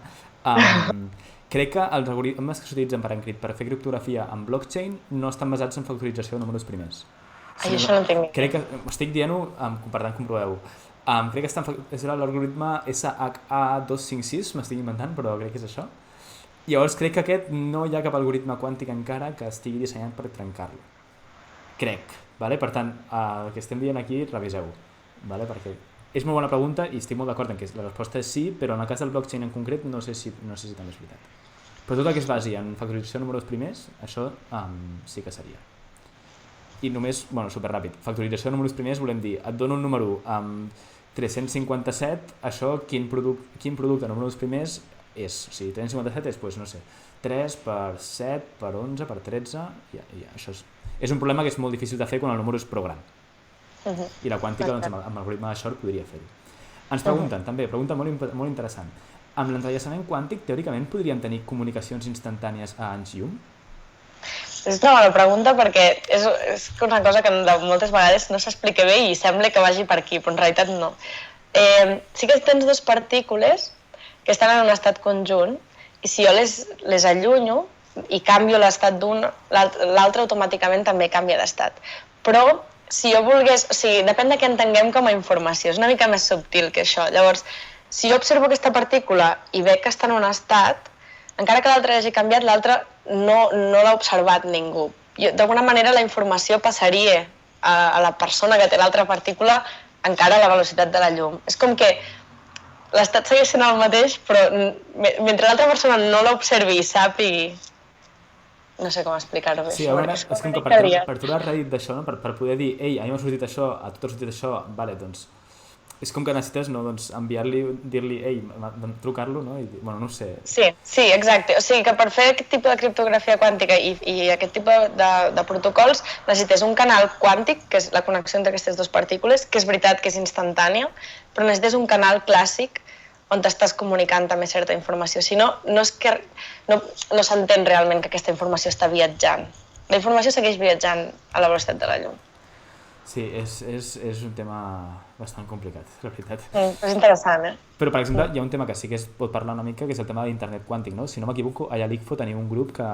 Crec que els algoritmes que s'utilitzen per fer criptografia en blockchain no estan basats en factorització de números primers. Això no entenc. Crec que estic dient-ho, per tant comproveu-ho. Crec que és l'algoritme SHA-256, m'estic inventant, però crec que és això. Llavors crec que aquest no hi ha cap algoritme quàntic encara que estigui dissenyat per trencar-lo. Crec. Per tant, el que estem dient aquí, reviseu-ho. Perquè és molt bona pregunta i estic molt d'acord en que la resposta és sí, però en el cas del blockchain en concret no sé si també és veritat. Però tot el que es basi en factorització de números primers, això sí que seria. I només, superràpid, factorització de números primers volem dir, et dono un número 357, això quin producte de números primers és. O sigui, 357 és, no sé, 3 per 7 per 11 per 13, això és un problema que és molt difícil de fer quan el número és prou gran. I la quàntica, amb l'algoritme de Shor, podria fer-ho. Ens pregunten, també, pregunta molt interessant, amb l'entrellaçament quàntic, teòricament, podríem tenir comunicacions instantànies a anys llum? És una bona pregunta perquè és una cosa que moltes vegades no s'explica bé i sembla que vagi per aquí, però en realitat no. Sí que tens dues partícules que estan en un estat conjunt i si jo les allunyo i canvio l'estat d'un, l'altre automàticament també canvia d'estat. Però si jo volgués, o sigui, depèn de què entenguem com a informació, és una mica més subtil que això. Llavors, si jo observo aquesta partícula i veig que està en un estat, encara que l'altre hagi canviat, l'altre no l'ha observat ningú. D'alguna manera la informació passaria a la persona que té l'altra partícula encara a la velocitat de la llum. És com que l'estat segueix sent el mateix, però mentre l'altra persona no l'observi i sàpigui, no sé com explicar-ho bé. Sí, a veure, és com que per trobar rèdit d'això, per poder dir, ei, a mi m'ha sortit això, a tu t'ha sortit això, vale, doncs, és com que necessites enviar-li, dir-li, ei, trucar-lo, no? Bueno, no ho sé. Sí, exacte. O sigui que per fer aquest tipus de criptografia quàntica i aquest tipus de protocols necessites un canal quàntic, que és la connexió entre aquestes dues partícules, que és veritat que és instantània, però necessites un canal clàssic on t'estàs comunicant també certa informació. Si no, no s'entén realment que aquesta informació està viatjant. La informació segueix viatjant a la velocitat de la llum. Sí, és un tema bastant complicat, la veritat. És interessant, Però, per exemple, hi ha un tema que sí que es pot parlar una mica, que és el tema de l'internet quàntic, no? Si no m'equivoco, allà a l'ICFO teniu un grup que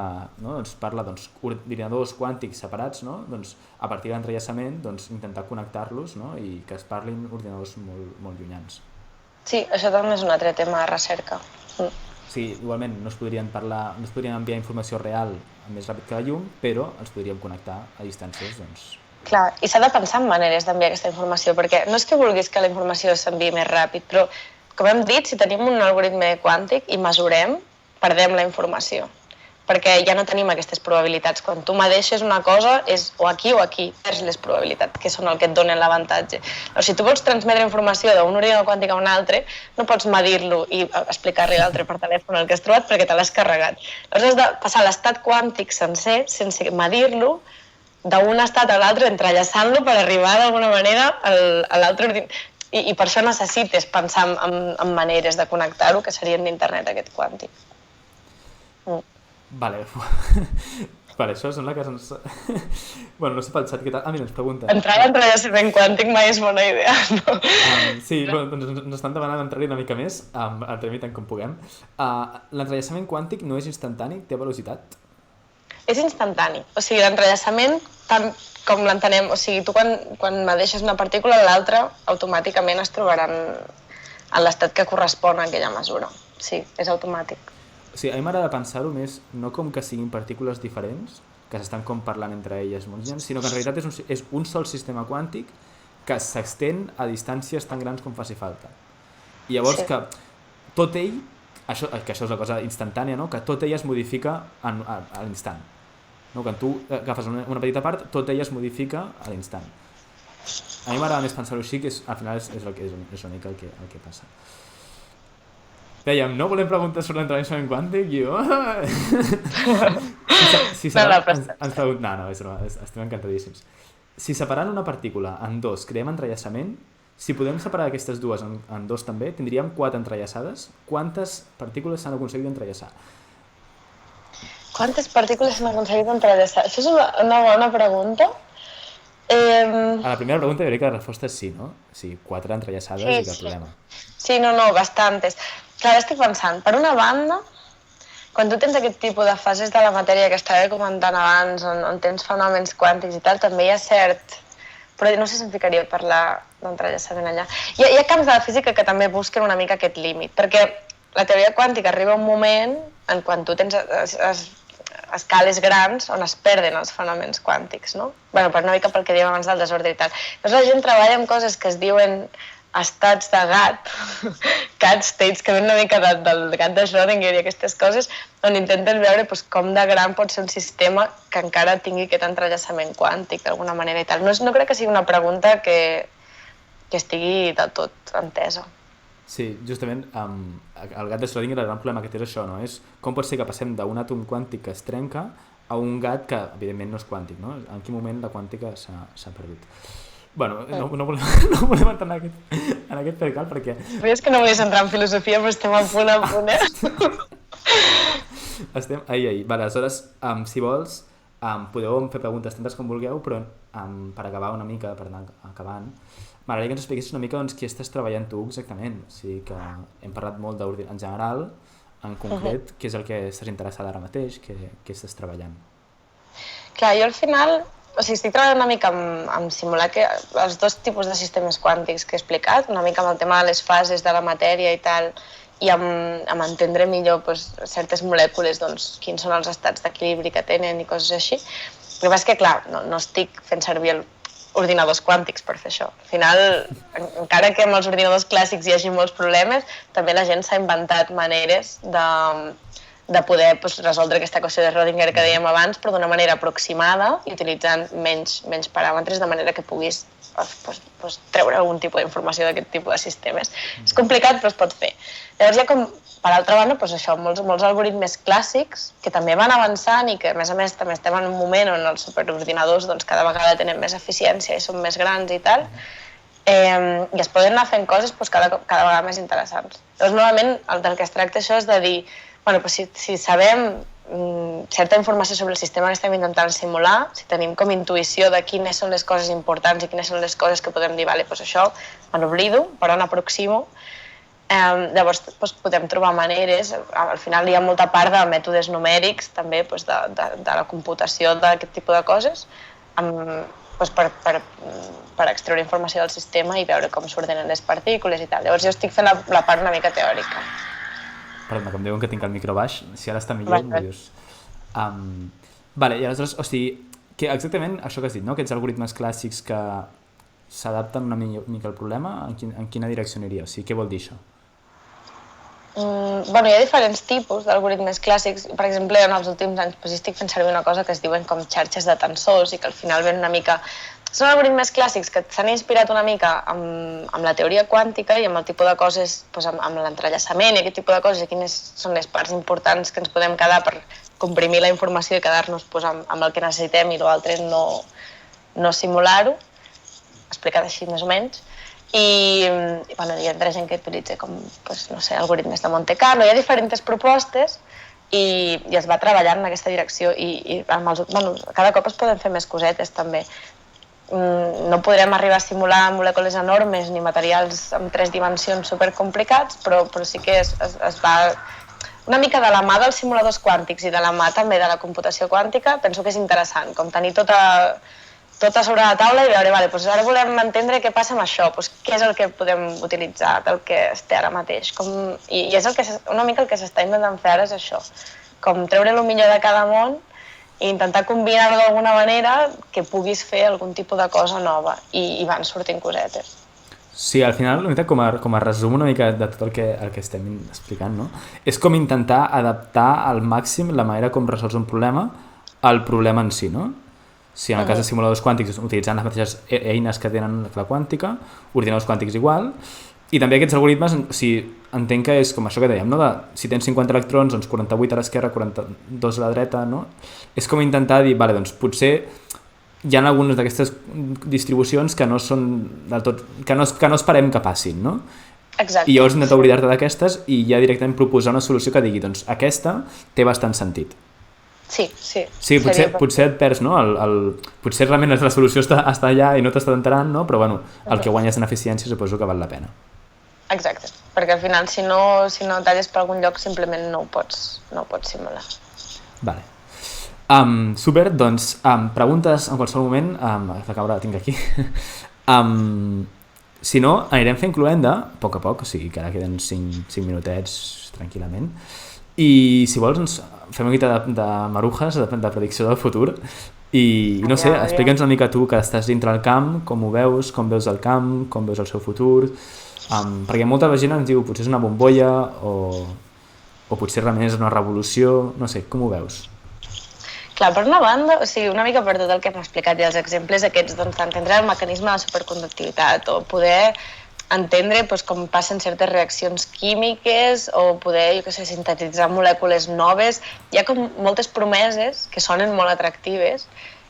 parla d'ordinadors quàntics separats, no? A partir de l'entrellaçament, intentar connectar-los i que es parlin ordinadors molt llunyans. Sí, això també és un altre tema de recerca. Sí, igualment, no es podrien enviar informació real més ràpid que la llum, però els podríem connectar a distàncies, Clar, i s'ha de pensar en maneres d'enviar aquesta informació, perquè no és que vulguis que la informació s'enviï més ràpid, però, com hem dit, si tenim un algoritme quàntic i mesurem, perdem la informació. perquè ja no tenim aquestes probabilitats. Quan tu medeixes una cosa és o aquí, perds les probabilitats, que són el que et donen l'avantatge. O si tu vols transmetre informació d'un ordinador quàntic a un altre, no pots medir-lo i explicar-li a l'altre per telèfon el que has trobat perquè te l'has carregat. Llavors has de passar l'estat quàntic sencer, sense medir-lo, d'un estat a l'altre, entrellaçant-lo per arribar d'alguna manera a l'altre ordinador. I per això necessites pensar en maneres de connectar-ho, que serien d'internet aquest quàntic. Vale. Vale, això sembla que... Bueno, no sé pel xat què tal... Ah, mira, ens pregunta. Entrar en l'entrellament quàntic mai és bona idea, no? Sí, doncs ens estan demanant entrar-hi una mica més, entrem tant com puguem. L'entrellaçament quàntic no és instantani? Té velocitat? És instantani. O sigui, l'entrellaçament, tant com l'entenem, o sigui, tu quan medeixes una partícula, l'altra automàticament es trobaran en l'estat que correspon a aquella mesura. Sí, és automàtic. O sigui, a mi m'agrada pensar-ho més, no com que siguin partícules diferents, que s'estan com parlant entre elles molt gent, sinó que en realitat és un sol sistema quàntic que s'extén a distàncies tan grans com faci falta. I llavors que tot ell, que això és una cosa instantània, no? Que tot ell es modifica a l'instant. No? Quan tu agafes una petita part, tot ell es modifica a l'instant. A mi m'agrada més pensar-ho així, que al final és una mica el que passa. Dèiem, no volem preguntes sobre l'entrellaçament quàntic, i jo... Ens preguntem... No, estem encantadíssims. Si separant una partícula en dos creem entrellaçament, si podem separar aquestes dues en dos també, tindríem 4 entrellaçades. Quantes partícules s'han aconseguit entrellaçar? Quantes partícules s'han aconseguit entrellaçar? Això és una bona pregunta. A la primera pregunta jo crec que la resposta és sí, no? Sí, 4 entrellaçades i cap problema. Sí, no, bastantes. Clar, estic pensant, per una banda, quan tu tens aquest tipus de fases de la matèria que estava comentant abans, on tens fenòmens quàntics i tal, també hi ha cert... Però no sé si em ficaria a parlar d'entrellaçament allà. Hi ha camps de la física que també busquen una mica aquest límit, perquè la teoria quàntica arriba un moment en quan tu tens escales grans on es perden els fenòmens quàntics, no? Bé, per una mica pel que dèiem abans del desordre i tal. Llavors la gent treballa amb coses que es diuen estats de gat, cat states, que ven una mica del gat de Schrödinger i aquestes coses, on intenten veure com de gran pot ser un sistema que encara tingui aquest entrellaçament quàntic d'alguna manera i tal. No crec que sigui una pregunta que estigui del tot entesa. Sí, justament el gat de Schrödinger, el gran problema que té és això, no? És com pot ser que passem d'un àtom quàntic que es trenca a un gat que, evidentment, no és quàntic, no? En quin moment la quàntica s'ha perdut? Bueno, no volem entrar en aquest percal perquè... És que no volies entrar en filosofia, però estem a punt, Estem ahí. Vale, aleshores, si vols, podeu fer preguntes tantes com vulgueu, però per acabar una mica, per anar acabant, m'agradaria que ens expliquessis una mica doncs, què estàs treballant tu exactament. O sigui que hem parlat molt en general, en concret, què és el que estàs interessada ara mateix, què estàs treballant. Clar, jo al final... O sigui, estic treballant una mica amb simular els dos tipus de sistemes quàntics que he explicat, una mica amb el tema de les fases de la matèria i tal, i amb entendre millor certes molècules, quins són els estats d'equilibri que tenen i coses així. El que passa és que, clar, no estic fent servir ordinadors quàntics per fer això. Al final, encara que amb els ordinadors clàssics hi hagi molts problemes, també la gent s'ha inventat maneres de poder resoldre aquesta equació de Schrödinger que dèiem abans, però d'una manera aproximada i utilitzant menys paràmetres, de manera que puguis treure algun tipus d'informació d'aquest tipus de sistemes. És complicat, però es pot fer. Llavors hi ha com, per altra banda, això, molts algoritmes clàssics que també van avançant i que, a més, també estem en un moment on els superordinadors cada vegada tenen més eficiència i són més grans i tal, i es poden anar fent coses cada vegada més interessants. Llavors, normalment, del que es tracta això és de dir si sabem certa informació sobre el sistema que estem intentant simular, si tenim com intuïció de quines són les coses importants i quines són les coses que podem dir, vale, això me n'oblido, però n'aproximo, llavors podem trobar maneres, al final hi ha molta part de mètodes numèrics també de la computació d'aquest tipus de coses per extreure informació del sistema i veure com s'ordenen les partícules i tal. Llavors jo estic fent la part una mica teòrica. Perdona, que em diuen que tinc el micro baix, si ara està millor, m'ho dius. Vale, i aleshores, o sigui, que exactament això que has dit, no? Aquests algoritmes clàssics que s'adapten una mica al problema, en quina direcció aniria? O sigui, què vol dir això? Bueno, hi ha diferents tipus d'algoritmes clàssics. Per exemple, en els últims anys estic fent servir una cosa que es diuen com xarxes de tensors i que al final ven una mica... Són algoritmes clàssics que s'han inspirat una mica amb la teoria quàntica i amb el tipus de coses, amb l'entrellaçament i aquest tipus de coses, i quines són les parts importants que ens podem quedar per comprimir la informació i quedar-nos amb el que necessitem i l'altre no simular-ho, explicat així més o menys. I bueno, hi ha altra gent que utilitza com, no sé, algoritmes de Monte Carlo, hi ha diferents propostes i es va treballant en aquesta direcció i bueno, cada cop es poden fer més cosetes també. No podrem arribar a simular molècules enormes ni materials en 3 dimensions supercomplicats, però sí que es va una mica de la mà dels simuladors quàntics i de la mà també de la computació quàntica. Penso que és interessant, com tenir tot sobre la taula i veure, vale, doncs ara volem entendre què passa amb això, doncs què és el que podem utilitzar del que es té ara mateix. I és una mica el que s'està intentant fer ara és això, com treure el millor de cada món i intentar combinar-ho d'alguna manera que puguis fer algun tipus de cosa nova i van sortint cosetes. Sí, al final, com a resum una mica de tot el que estem explicant, no? És com intentar adaptar al màxim la manera com resols un problema al problema en si, no? Si en el cas de simuladors quàntics utilitzant les mateixes eines que tenen la quàntica, ordinadors quàntics igual, i també aquests algoritmes, entenc que és com això que dèiem, no? Si tens 50 electrons, doncs 48 a l'esquerra, 42 a la dreta, no? És com intentar dir, vale, doncs potser hi ha algunes d'aquestes distribucions que no són del tot, que no esperem que passin, no? Exacte. I llavors intentar oblidar-te d'aquestes i ja directament proposar una solució que digui, doncs aquesta té bastant sentit. Sí. Sí, potser et perds, no? Potser realment la solució està allà i no t'està enterant, no? Però bueno, el que guanyes en eficiència suposo que val la pena. Exacte, perquè al final si no talles per algun lloc simplement no ho pots simular. Vale. Super, doncs preguntes en qualsevol moment, de caure la tinc aquí. Si no, anirem fent cloenda a poc, o sigui que ara queden 5 minutets tranquil·lament. I si vols ens fem una mica de marujes, de predicció del futur i no sé, explica'ns una mica tu que estàs dintre del camp, com ho veus, com veus el camp, com veus el seu futur, perquè molta gent ens diu potser és una bombolla o potser realment és una revolució, no sé, com ho veus? Clar, per una banda, o sigui, una mica per tot el que hem explicat i els exemples aquests, doncs d'entendre el mecanisme de la superconductivitat o poder entendre com passen certes reaccions químiques o poder, sintetitzar molècules noves. Hi ha com moltes promeses que sonen molt atractives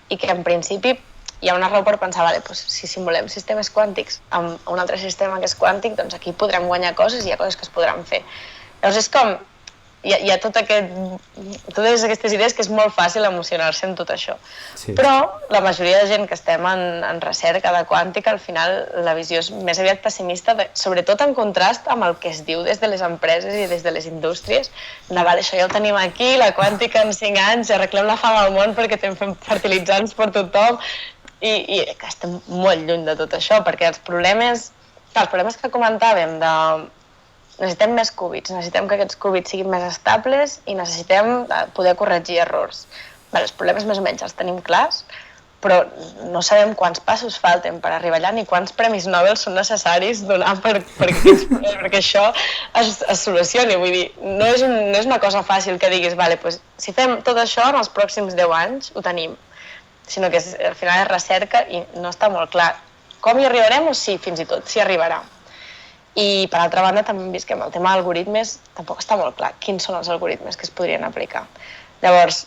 i que en principi hi ha una raó per pensar, si simulem sistemes quàntics amb un altre sistema que és quàntic, doncs aquí podrem guanyar coses i hi ha coses que es podran fer. Llavors és com, hi ha totes aquestes idees que és molt fàcil emocionar-se amb tot això. Sí. Però la majoria de gent que estem en recerca de quàntica, al final la visió és més aviat pessimista, sobretot en contrast amb el que es diu des de les empreses i des de les indústries. Això ja ho tenim aquí, la quàntica en 5 anys, arreglem la fama al món perquè fem fertilitzants per tothom, i que estem molt lluny de tot això, perquè els problemes que comentàvem necessitem més qúbits, necessitem que aquests qúbits siguin més estables i necessitem poder corregir errors. Els problemes més o menys els tenim clars, però no sabem quants passos falten per arribar allà ni quants premis Nobel són necessaris donar perquè això es solucioni. Vull dir, no és una cosa fàcil que diguis, si fem tot això en els pròxims 10 anys ho tenim, sinó que al final és recerca i no està molt clar. Com hi arribarem? O sí, fins i tot, s'hi arribarà. I per altra banda també hem vist que amb el tema d'algoritmes tampoc està molt clar quins són els algoritmes que es podrien aplicar. Llavors,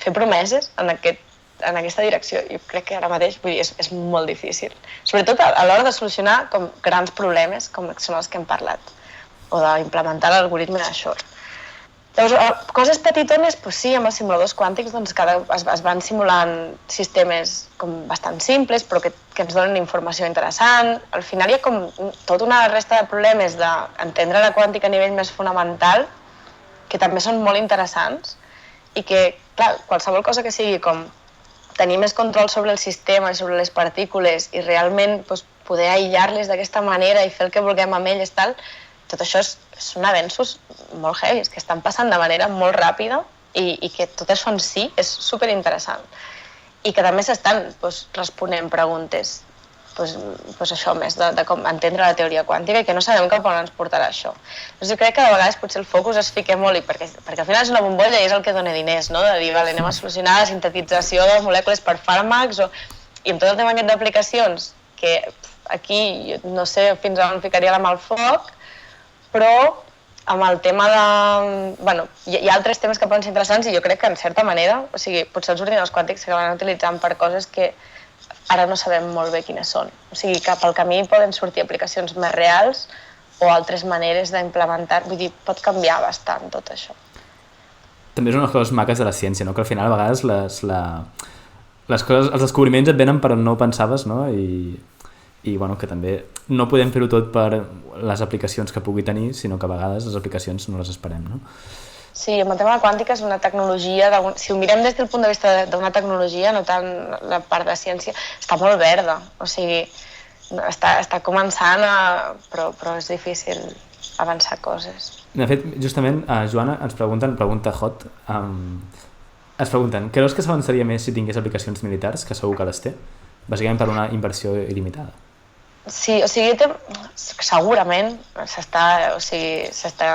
fer promeses en aquesta direcció jo crec que ara mateix és molt difícil. Sobretot a l'hora de solucionar grans problemes com són els que hem parlat o d'implementar l'algoritme de Shor. Llavors, coses petitones, sí, amb els simuladors quàntics es van simulant sistemes bastant simples però que ens donen informació interessant. Al final hi ha tota una resta de problemes d'entendre la quàntica a nivell més fonamental que també són molt interessants i que, clar, qualsevol cosa que sigui com tenir més control sobre el sistema i sobre les partícules i realment poder aïllar-les d'aquesta manera i fer el que vulguem amb elles, tot això són avenços molt heavies, que estan passant de manera molt ràpida i que tot això en si és superinteressant. I que també s'estan responent preguntes això més de com entendre la teoria quàntica i que no sabem cap on ens portarà això. Doncs jo crec que de vegades potser el focus es fica molt, perquè al final és una bombolla i és el que dona diners, no? De dir, vale, anem a solucionar la sintetització de molècules per fàrmacs, i amb tot el tema aquest d'aplicacions, que aquí no sé fins on ficaria la mà al foc, però amb el tema de... Bueno, hi ha altres temes que poden ser interessants i jo crec que en certa manera, o sigui, potser els ordinadors quàntics s'acabaran utilitzant per coses que ara no sabem molt bé quines són. O sigui, que pel camí poden sortir aplicacions més reals o altres maneres d'implementar, vull dir, pot canviar bastant tot això. També és una de les coses maques de la ciència, no? Que al final a vegades les coses, els descobriments et venen per on no ho pensaves, no? I bueno, que també no podem fer-ho tot per les aplicacions que pugui tenir, sinó que a vegades les aplicacions no les esperem, no? Sí, amb el tema de la quàntica és una tecnologia, si ho mirem des del punt de vista d'una tecnologia, no tant la part de ciència, està molt verda, o sigui, està començant, però és difícil avançar coses. De fet, justament, Joana, ens pregunten, pregunta Hot, es pregunten, creus que s'avançaria més si tingués aplicacions militars, que segur que les té, bàsicament per una inversió il·limitada? Sí, o sigui, segurament s'està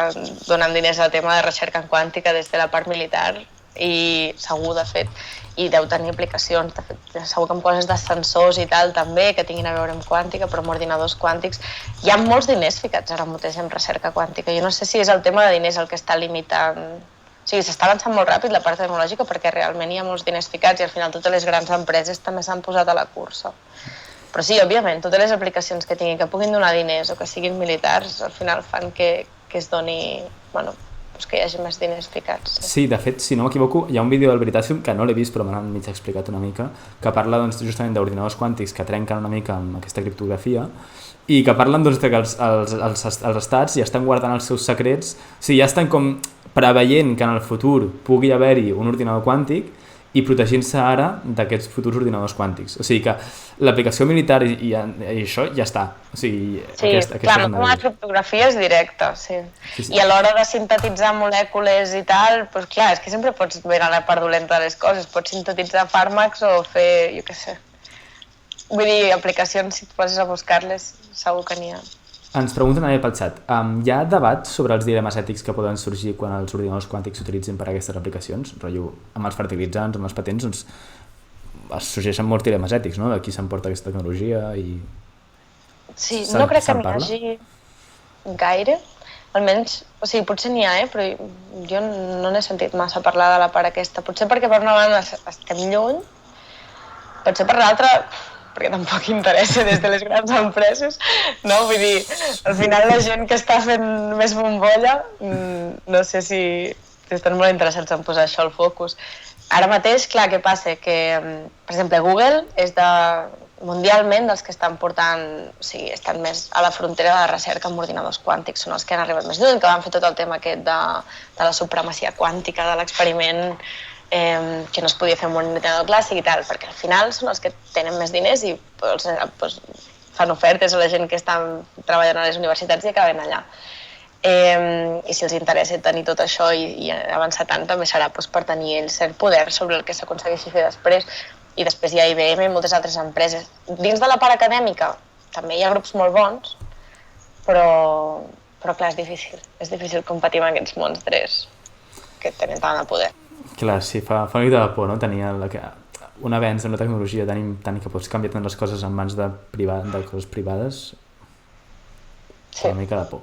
donant diners al tema de recerca en quàntica des de la part militar i segur, de fet, i deu tenir aplicacions, de fet, segur que amb coses d'ascensors i tal també, que tinguin a veure amb quàntica, però amb ordinadors quàntics. Hi ha molts diners ficats ara mateix en recerca quàntica. Jo no sé si és el tema de diners el que està limitant... O sigui, s'està avançant molt ràpid la part tecnològica perquè realment hi ha molts diners ficats i al final totes les grans empreses també s'han posat a la cursa. Però sí, òbviament, totes les aplicacions que tinguin, que puguin donar diners o que siguin militars, al final fan que es doni, bueno, que hi hagi més diners ficats. Sí, de fet, si no m'equivoco, hi ha un vídeo del Veritasium, que no l'he vist però me l'han mig explicat una mica, que parla doncs, justament d'ordinadors quàntics que trenquen una mica amb aquesta criptografia i que parlen doncs, que els estats ja estan guardant els seus secrets, o sigui, ja estan com preveient que en el futur pugui haver-hi un ordinador quàntic i protegint-se ara d'aquests futurs ordinadors quàntics. O sigui que l'aplicació militar i això ja està. O sigui, sí, clar, no com la criptografia és directa, sí. I a l'hora de sintetitzar molècules i tal, doncs clar, és que sempre pots veure la part dolenta de les coses, pots sintetitzar fàrmacs o fer, jo què sé. Vull dir, aplicacions, si et poses a buscar-les, segur que n'hi ha. Ens pregunten ara pel xat, hi ha debats sobre els dilemes ètics que poden sorgir quan els ordinadors quàntics s'utilitzin per a aquestes aplicacions? Rotllo, amb els fertilitzants, amb les patents, doncs es sorgeixen molts dilemes ètics, no? De qui s'emporta aquesta tecnologia i... Sí, no crec que n'hi hagi gaire, almenys, o sigui, potser n'hi ha, però jo no n'he sentit massa parlar de la part aquesta. Potser perquè per una banda estem lluny, potser per l'altra... perquè tampoc interessa des de les grans empreses, no? Vull dir, al final la gent que està fent més bombolla, no sé si estan molt interessats en posar això al focus. Ara mateix, clar, què passa? Que, per exemple, Google és mundialment dels que estan portant, o sigui, estan més a la frontera de la recerca amb ordinadors quàntics, són els que han arribat més lluny, que van fer tot el tema aquest de la supremacia quàntica, de l'experiment, que no es podia fer amb un ordinador clàssic i tal, perquè al final són els que tenen més diners i fan ofertes a la gent que està treballant a les universitats i acaben allà. I si els interessa tenir tot això i avançar tant, també serà per tenir ells cert poder sobre el que s'aconsegueixi fer després. I després hi ha IBM i moltes altres empreses. Dins de la part acadèmica també hi ha grups molt bons, però clar, és difícil competir amb aquests monstres que tenen tant de poder. Clar, sí, fa una mica de por, no? Tenir un avenç en una tecnologia tant que pots canviar tant les coses en mans de coses privades, fa una mica de por.